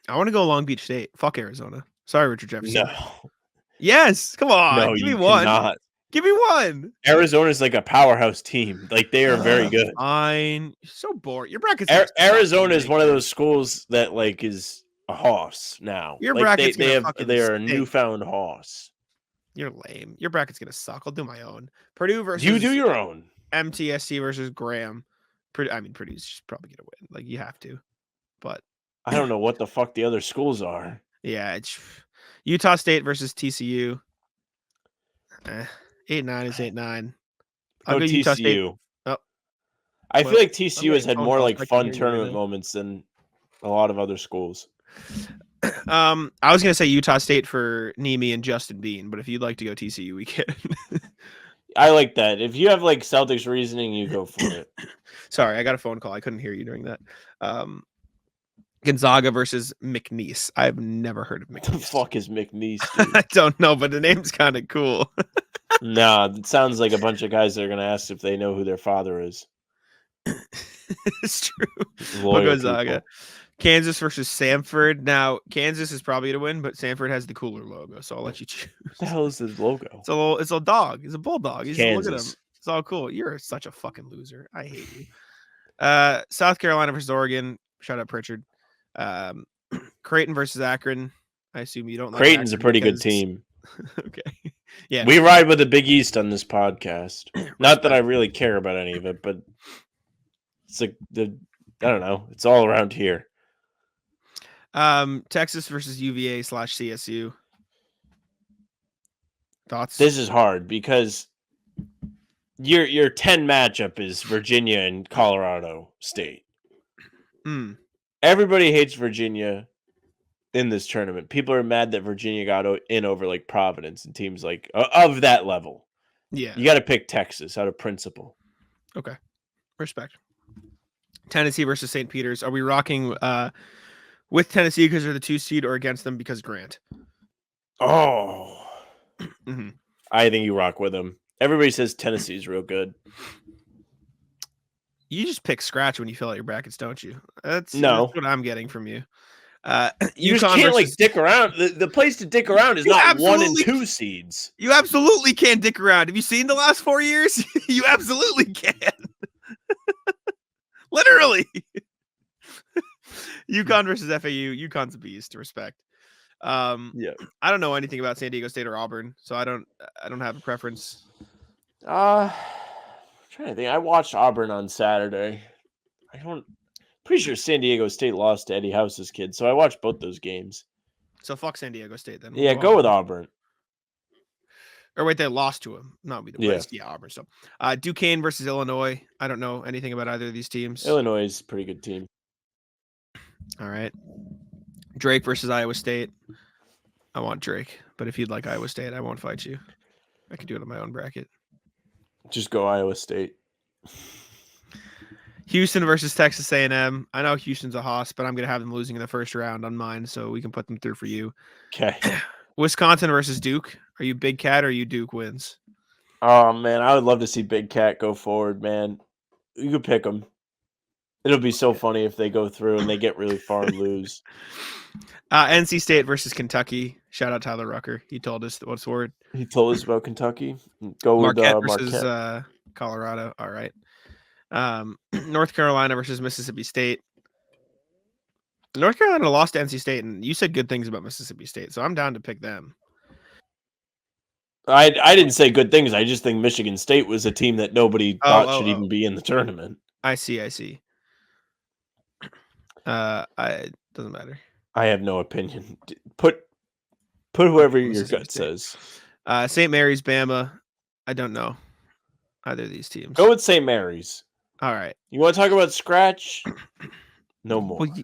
I want to go Long Beach State. Fuck Arizona. Sorry, Richard Jefferson. No, Yes, come on. no, Give you me one. cannot. Give me one. Arizona's like a powerhouse team. Like they are very good. Fine. You're so bored. Your bracket's Arizona is one of those schools that like is a hoss now. Your like bracket's they gonna have fucking they are a stink. newfound hoss. You're lame. Your bracket's gonna suck. I'll do my own. Purdue versus You do your own. MTSC versus Graham. Purdue's probably gonna win. Like you have to. But I don't know what the fuck the other schools are. yeah, it's Utah State versus TCU. 8-9 is 8-9. I'll Go go Utah State. TCU. Oh. I Well, feel like TCU has okay, had phone more calls, like I can fun hear you tournament really. moments than a lot of other schools. I was gonna say Utah State for Nemi and Justin Bean, but if you'd like to go TCU, we can. I like that. If you have like Celtics reasoning, you go for it. Sorry, I got a phone call. I couldn't hear you during that. Gonzaga versus McNeese. I've never heard of What the McNeese. fuck is McNeese, dude? I don't know, but the name's kind of cool. Nah, it sounds like a bunch of guys that are gonna ask if they know who their father is. It's true. Loyal Gonzaga. people. Kansas versus Samford. Now, Kansas is probably to win, but Samford has the cooler logo, so I'll let you choose. What the hell is his logo? It's a dog. He's a bulldog. Look at him. Kansas. It's all cool. You're such a fucking loser. I hate you. South Carolina versus Oregon. Shout out Pritchard. Creighton versus Akron. I assume you don't like Creighton's a Akron pretty good because- team. Okay. Yeah. We ride with the Big East on this podcast. Not that I really care about any of it, but it's like I don't know. It's all around here. Texas versus UVA / CSU. Thoughts? This is hard because your 10 matchup is Virginia and Colorado State. Hmm. Everybody hates Virginia in this tournament. People are mad that Virginia got in over like Providence and teams like of that level. Yeah. You got to pick Texas out of principle. Okay. Respect. Tennessee versus St. Peter's. Are we rocking with Tennessee because they're the 2 seed or against them because Grant? Oh, Mm-hmm. I think you rock with them. Everybody says Tennessee's real good. You just pick scratch when you fill out your brackets, don't you? That's what I'm getting from you. You just UConn can't like versus- dick around. The place to dick around is You not 1 and absolutely- 2 seeds. You absolutely can't dick around. Have you seen the last 4 years? You absolutely can. Literally. UConn versus FAU. UConn's a beast. Respect. Yeah. I don't know anything about San Diego State or Auburn, so I don't have a preference. I'm trying to think. I watched Auburn on Saturday. Pretty sure San Diego State lost to Eddie House's kid, so I watched both those games. So fuck San Diego State then. Yeah, go with Auburn. Or wait, they lost to him. Not be the Yeah. worst. Yeah, Auburn. So, Duquesne versus Illinois. I don't know anything about either of these teams. Illinois is a pretty good team. All right. Drake versus Iowa State. I want Drake, but if you'd like Iowa State, I won't fight you. I can do it on my own bracket. Just go Iowa State. Houston versus Texas A&M. I know Houston's a hoss, but I'm going to have them losing in the first round on mine, so we can put them through for you. Okay. Wisconsin versus Duke. Are you Big Cat or are you Duke wins? Oh, man, I would love to see Big Cat go forward, man. You could pick them. It'll be so funny if they go through and they get really far and lose. NC State versus Kentucky. Shout out Tyler Rucker. He told us what's the word. He told us about Kentucky. Go Marquette with versus Marquette. Colorado. All right. North Carolina versus Mississippi State. North Carolina lost to NC State, and you said good things about Mississippi State, so I'm down to pick them. I didn't say good things. I just think Michigan State was a team that nobody thought should even be in the tournament. I see. It doesn't matter. I have no opinion. Put whoever your gut says. St. Mary's, Bama. I don't know either of these teams. Go with St. Mary's. All right. You want to talk about scratch? No more. Well,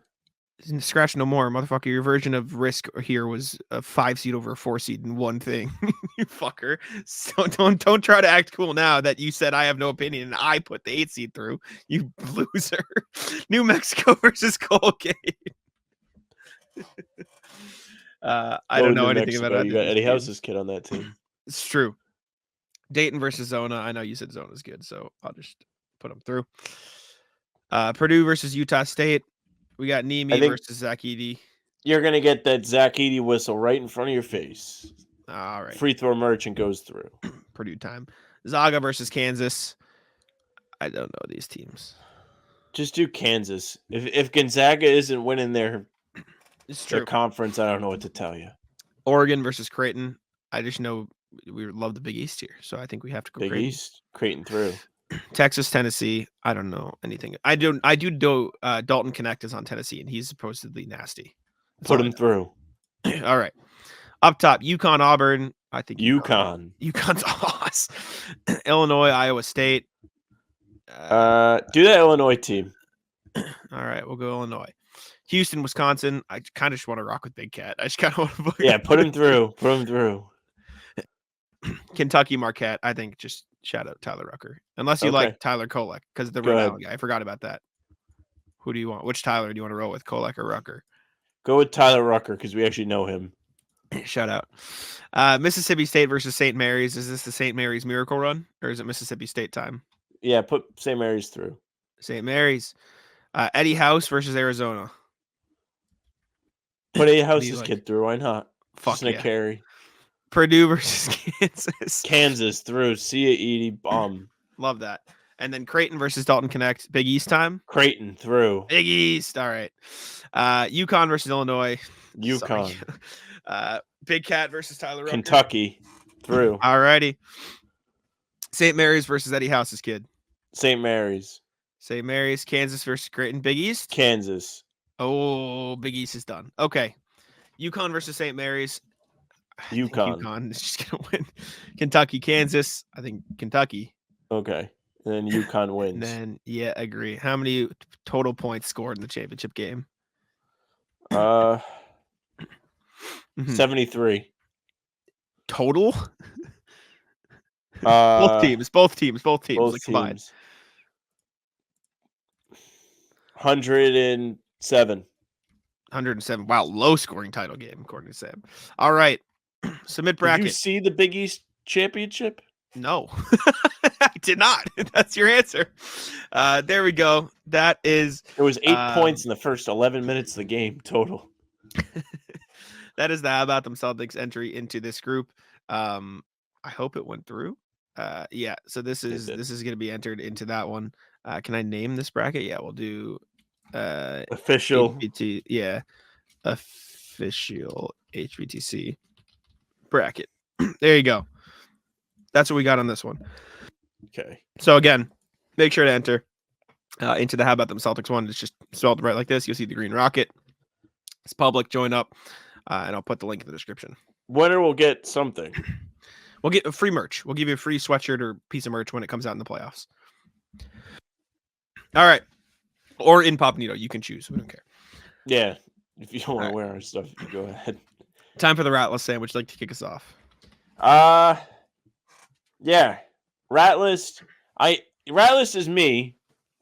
scratch no more, motherfucker. Your version of Risk here was a 5 seed over a 4 seed in one thing. You fucker. So don't try to act cool now that you said I have no opinion and I put the 8 seed through. You loser. New Mexico versus Colgate. I don't know anything about it. You got Eddie House's kid on that team. It's true. Dayton versus Zona. I know you said Zona's good, so I'll just put them through. Purdue versus Utah State. We got Nemi versus Zach Edey. You're going to get that Zach Edey whistle right in front of your face. All right. Free throw merchant goes through. Purdue time. Zaga versus Kansas. I don't know these teams. Just do Kansas. If Gonzaga isn't winning their conference, I don't know what to tell you. Oregon versus Creighton. I just know we love the Big East here, so I think we have to go Big Creighton. East, Creighton through. Texas, Tennessee. I don't know anything. I do Dalton Connect is on Tennessee, and he's supposedly nasty. Put him through. All right. Up top, UConn, Auburn. I think UConn's awesome. Illinois, Iowa State. Do that Illinois team. All right, we'll go Illinois. Houston, Wisconsin. I kind of just want to rock with Big Cat. I just kind of want to. Yeah, put him through. Put him through. Kentucky, Marquette. I think just shout out Tyler Rucker. Unless you like Tyler Kolek, because the Rhode Island guy. I forgot about that. Who do you want? Which Tyler do you want to roll with, Kolek or Rucker? Go with Tyler Rucker because we actually know him. Shout out. Mississippi State versus St. Mary's. Is this the St. Mary's Miracle Run, or is it Mississippi State time? Yeah, put St. Mary's through. St. Mary's. Eddie House versus Arizona. Put Eddie House's kid through. Why not? Fuck yeah. Carry. Purdue versus Kansas. Kansas through. See ya, Edie. Bum. Love that. And then Creighton versus Dalton Connect. Big East time. Creighton through. Big East. All right. UConn versus Illinois. UConn. Big Cat versus Tyler Rucker. Kentucky through. All righty. St. Mary's versus Eddie House's kid. St. Mary's. St. Mary's. Kansas versus Creighton. Big East. Kansas. Oh, Big East is done. Okay. UConn versus St. Mary's. UConn is just going to win. Kentucky, Kansas. I think Kentucky. Okay. And then UConn wins. And then, yeah, agree. How many total points scored in the championship game? 73. Total? Both teams. Both teams. Combined. 107. 107. Wow, low scoring title game, according to Sam. All right. Submit bracket. Did you see the Big East championship? No, I did not. That's your answer. There we go. That is. It was 8 points in the first 11 minutes of the game total. That is the How About Them Celtics entry into this group. I hope it went through. Yeah. So this is going to be entered into that one. Can I name this bracket? Yeah, we'll do official. HBT, yeah, official HBTC bracket. There you go. That's what we got on this one. Okay. So again, make sure to enter into the How About Them Celtics one. It's just spelled right like this. You'll see the green rocket. It's public. Join up, and I'll put the link in the description. Winner will get something. We'll get a free merch. We'll give you a free sweatshirt or piece of merch when it comes out in the playoffs. All right. Or in Popnito. You can choose. We don't care. Yeah. If you don't want to wear our stuff, you go ahead. Time for the Ratless sandwich. Like to kick us off. Yeah. Rat list. Rat list is me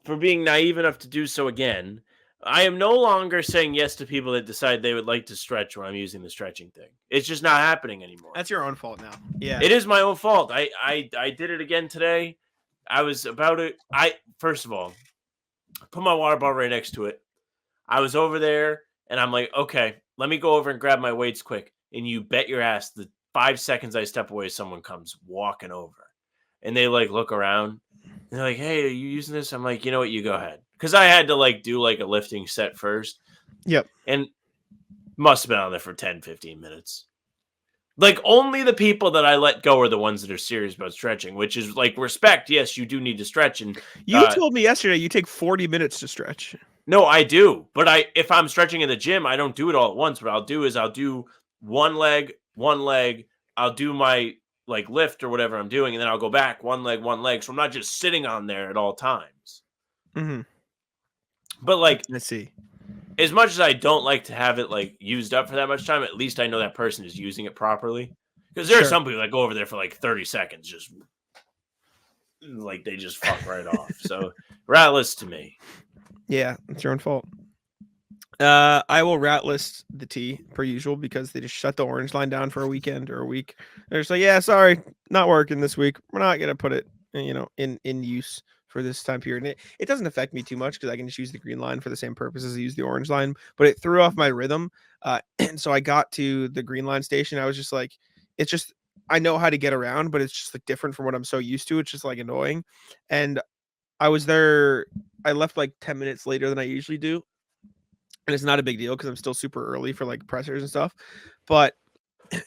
for being naive enough to do so again. I am no longer saying yes to people that decide they would like to stretch when I'm using the stretching thing. It's just not happening anymore. That's your own fault now. Yeah. It is my own fault. I did it again today. I was about it. First of all, put my water bottle right next to it. I was over there and I'm like, okay, let me go over and grab my weights quick. And you bet your ass the 5 seconds I step away, someone comes walking over. And they like look around. And they're like, hey, are you using this? I'm like, you know what? You go ahead. Because I had to like do like a lifting set first. Yep. And must have been on there for 10, 15 minutes. Like only the people that I let go are the ones that are serious about stretching, which is like respect. Yes, you do need to stretch. And you told me yesterday you take 40 minutes to stretch. No, I do. But if I'm stretching in the gym, I don't do it all at once. What I'll do is I'll do one leg. I'll do my like lift or whatever I'm doing, and then I'll go back one leg. So I'm not just sitting on there at all times. Mm-hmm. But like, let's see. As much as I don't like to have it like used up for that much time, at least I know that person is using it properly. Because there are some people that go over there for like 30 seconds, just like they just fuck right off. So rat list to me. Yeah, it's your own fault. I will rat list the T per usual because they just shut the orange line down for a weekend or a week. They're just like, yeah, sorry, not working this week. We're not gonna put it, in use for this time period. And it doesn't affect me too much because I can just use the green line for the same purpose as I use the orange line. But it threw off my rhythm, and so I got to the green line station. I was just like, it's just I know how to get around, but it's just like different from what I'm so used to. It's just like annoying, and I was there. I left like 10 minutes later than I usually do. And it's not a big deal because I'm still super early for like pressers and stuff. But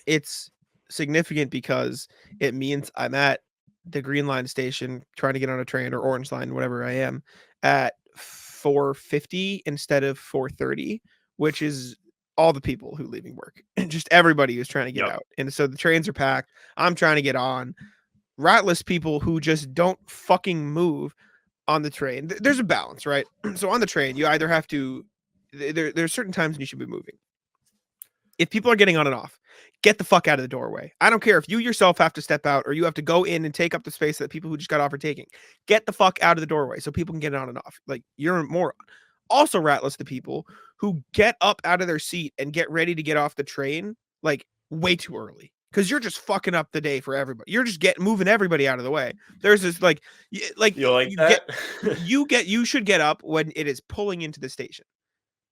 it's significant because it means I'm at the green line station trying to get on a train or orange line, whatever I am, at 4:50 instead of 4:30, which is all the people who leaving work and just everybody who's trying to get out. And so the trains are packed. I'm trying to get on. Ratless people who just don't fucking move on the train. There's a balance, right? So on the train, you either have to there's certain times when you should be moving. If people are getting on and off, get the fuck out of the doorway. I don't care if you yourself have to step out or you have to go in and take up the space that people who just got off are taking. Get the fuck out of the doorway so people can get on and off. Like, you're a moron. Also ratless the people who get up out of their seat and get ready to get off the train like way too early. Because you're just fucking up the day for everybody. You're just moving everybody out of the way. There's this you should get up when it is pulling into the station.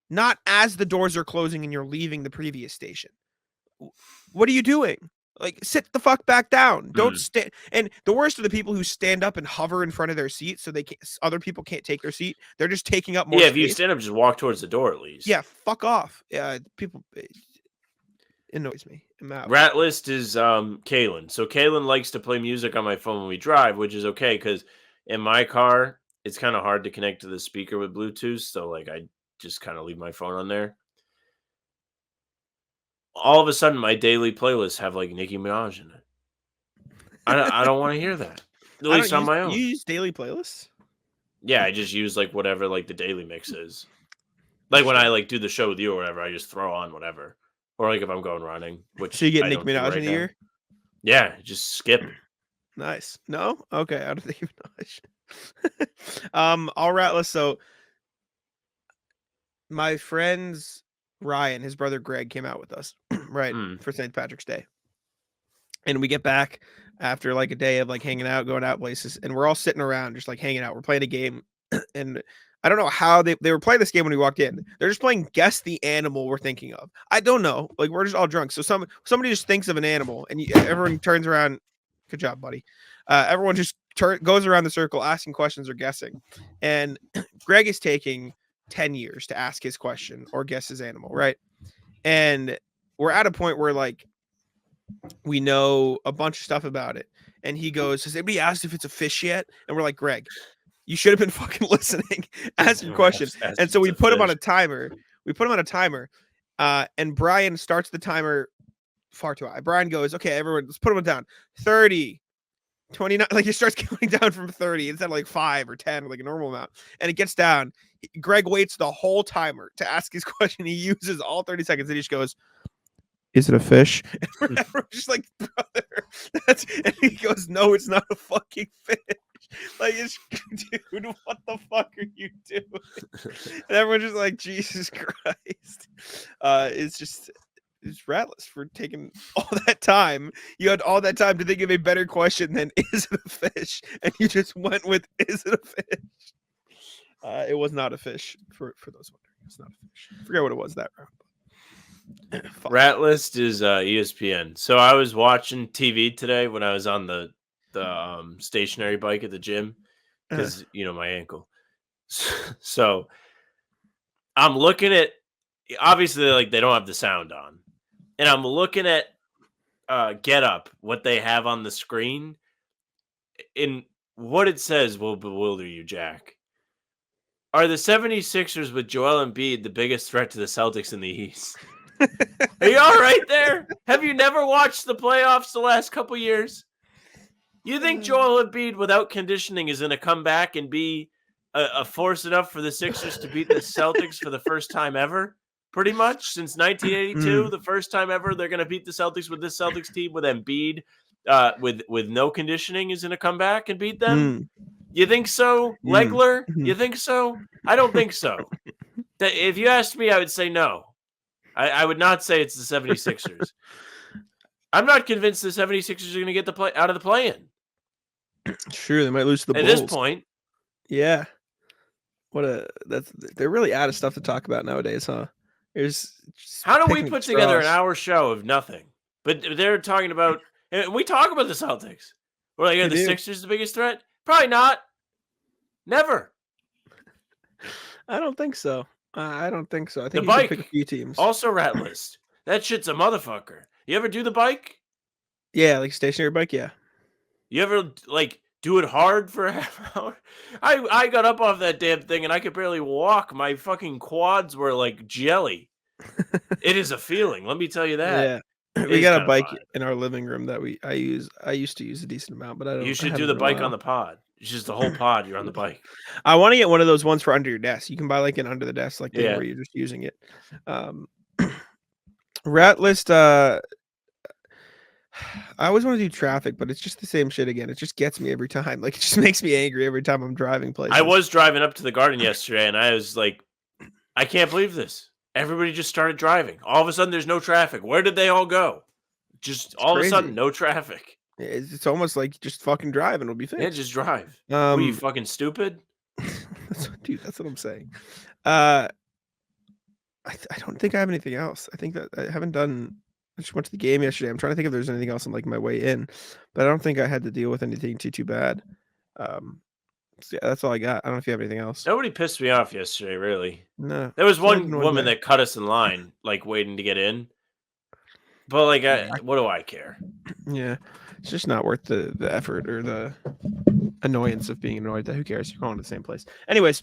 Not as the doors are closing and you're leaving the previous station. What are you doing? Like, sit the fuck back down. Don't stand. And the worst are the people who stand up and hover in front of their seat so other people can't take their seat. They're just taking up more space. If you stand up, just walk towards the door at least. Yeah, fuck off. Yeah, people, it annoys me. Rat list is Kalen. So Kalen likes to play music on my phone when we drive, which is okay because in my car, it's kind of hard to connect to the speaker with Bluetooth. So like I just kind of leave my phone on there. All of a sudden, my daily playlists have like Nicki Minaj in it. I don't want to hear that. At least on my own. You use daily playlists? Yeah, I just use like whatever like the daily mix is. Like when I like do the show with you or whatever, I just throw on whatever. Or like if I'm going running, which so you get Nicki Minaj in the ear? Yeah, just skip. Nice. No? Okay, I don't think Minaj. All right, so my friend's Ryan, his brother Greg, came out with us, right, for St. Patrick's Day. And we get back after like a day of like hanging out, going out places, and we're all sitting around just like hanging out. We're playing a game, and I don't know how they were playing this game when we walked in. They're just playing Guess the Animal We're Thinking of. I don't know. Like, we're just all drunk. So somebody just thinks of an animal, and everyone turns around. Good job, buddy. Everyone just goes around the circle asking questions or guessing. And Greg is taking 10 years to ask his question or guess his animal, right? And we're at a point where like we know a bunch of stuff about it. And he goes, has anybody asked if it's a fish yet? And we're like, Greg, you should have been fucking listening, asking questions. And so we put him on a timer. And Brian starts the timer far too high. Brian goes, okay, everyone, let's put them down. 30, 29. Like, he starts counting down from 30 instead of like 5 or 10, like a normal amount. And it gets down. Greg waits the whole timer to ask his question. He uses all 30 seconds and he just goes, is it a fish? And we're just like, brother, and he goes, no, it's not a fucking fish. Like, dude, what the fuck are you doing? And everyone's just like, Jesus Christ. It's Ratless for taking all that time. You had all that time to think of a better question than is it a fish? And you just went with, is it a fish? It was not a fish for those wondering. It's not a fish. I forget what it was that round. Ratlist is ESPN. So I was watching TV today when I was on the stationary bike at the gym because my ankle. So I'm looking at, obviously, like, they don't have the sound on, and I'm looking at Get Up, what they have on the screen, and what it says will bewilder you, Jack. Are the 76ers with Joel Embiid the biggest threat to the Celtics in the East? Are you all right there? Have you never watched the playoffs the last couple years? You think Joel Embiid without conditioning is going to come back and be a force enough for the Sixers to beat the Celtics for the first time ever? Pretty much since 1982, the first time ever they're going to beat the Celtics with this Celtics team with Embiid with no conditioning is going to come back and beat them. You think so, Legler? You think so? I don't think so. If you asked me, I would say no. I would not say it's the 76ers. I'm not convinced the 76ers are going to get out of the play-in. Sure, they might lose to the Bulls. At this point. Yeah. They're really out of stuff to talk about nowadays, huh? How do we put together an hour show of nothing? But they're talking about, and we talk about the Celtics. We're like, are the Sixers the biggest threat? Probably not. Never. I don't think so. I don't think so. I think the bike, pick a few teams. Also rat list. That shit's a motherfucker. You ever do the bike? Yeah, like stationary bike, yeah. You ever, like, do it hard for a half hour? I got up off that damn thing and I could barely walk. My fucking quads were like jelly. It is a feeling, let me tell you that. Yeah. We got a bike in our living room that I used to use a decent amount, but I don't. You should do the bike on the pod. It's just the whole pod. You're on the bike. I want to get one of those ones for under your desk. You can buy like an under the desk, like where you're just using it. Rat list. I always want to do traffic, but it's just the same shit again. It just gets me every time. Like, it just makes me angry every time I'm driving places. I was driving up to the Garden yesterday, and I was like, I can't believe this. Everybody just started driving. All of a sudden, there's no traffic. Where did they all go? Just all of a sudden, no traffic. It's almost like just fucking drive and it'll be fixed. Yeah, just drive. Are you fucking stupid? Dude, that's what I'm saying. I don't think I have anything else. I think that I haven't done. I just went to the game yesterday. I'm trying to think if there's anything else on like my way in, but I don't think I had to deal with anything too bad. So yeah, that's all I got. I don't know if you have anything else. Nobody pissed me off yesterday, really. No. There was one woman that cut us in line, like waiting to get in. But like, what do I care? Yeah, it's just not worth the effort or the annoyance of being annoyed. That who cares? You're going to the same place. Anyways,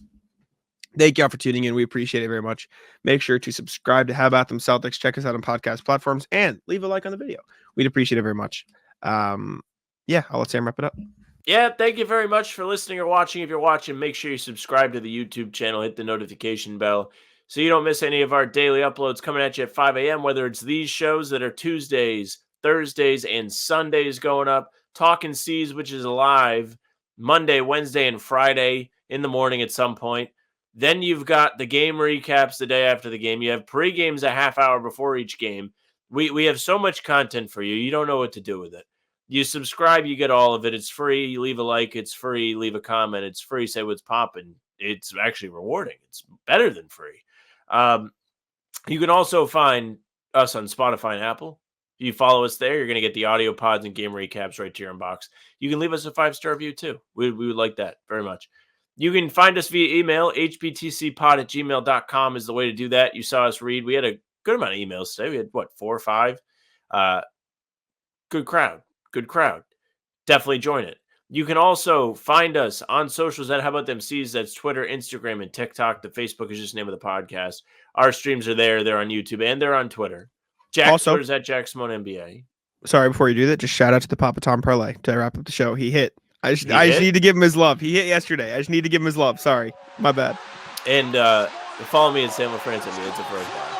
thank y'all for tuning in. We appreciate it very much. Make sure to subscribe to How About Them Celtics. Check us out on podcast platforms and leave a like on the video. We'd appreciate it very much. Yeah, I'll let Sam wrap it up. Yeah, thank you very much for listening or watching. If you're watching, make sure you subscribe to the YouTube channel, hit the notification bell so you don't miss any of our daily uploads coming at you at 5 a.m., whether it's these shows that are Tuesdays, Thursdays, and Sundays going up, Talking C's, which is live Monday, Wednesday, and Friday in the morning at some point. Then you've got the game recaps the day after the game. You have pre-games a half hour before each game. We have so much content for you. You don't know what to do with it. You subscribe, you get all of it. It's free. You leave a like, it's free. Leave a comment, it's free. Say what's popping. It's actually rewarding. It's better than free. You can also find us on Spotify and Apple. If you follow us there, you're going to get the audio pods and game recaps right to your inbox. You can leave us a 5-star review too. We would like that very much. You can find us via email. hbtcpod@gmail.com is the way to do that. You saw us read. We had a good amount of emails today. We had, 4 or 5? Good crowd. Definitely join it. You can also find us on socials at How About Them C's. That's Twitter, Instagram, and TikTok. The Facebook is just the name of the podcast. Our streams are there. They're on YouTube, and they're on Twitter. Jack, Also- Twitter's at Jack Simone NBA. Sorry, before you do that, just shout out to the Papa Tom parlay to wrap up the show. He hit. I just hit? need to give him his love. He hit yesterday. I just need to give him his love. Sorry, my bad. And follow me at Sam LaFrance NBA. It's a first.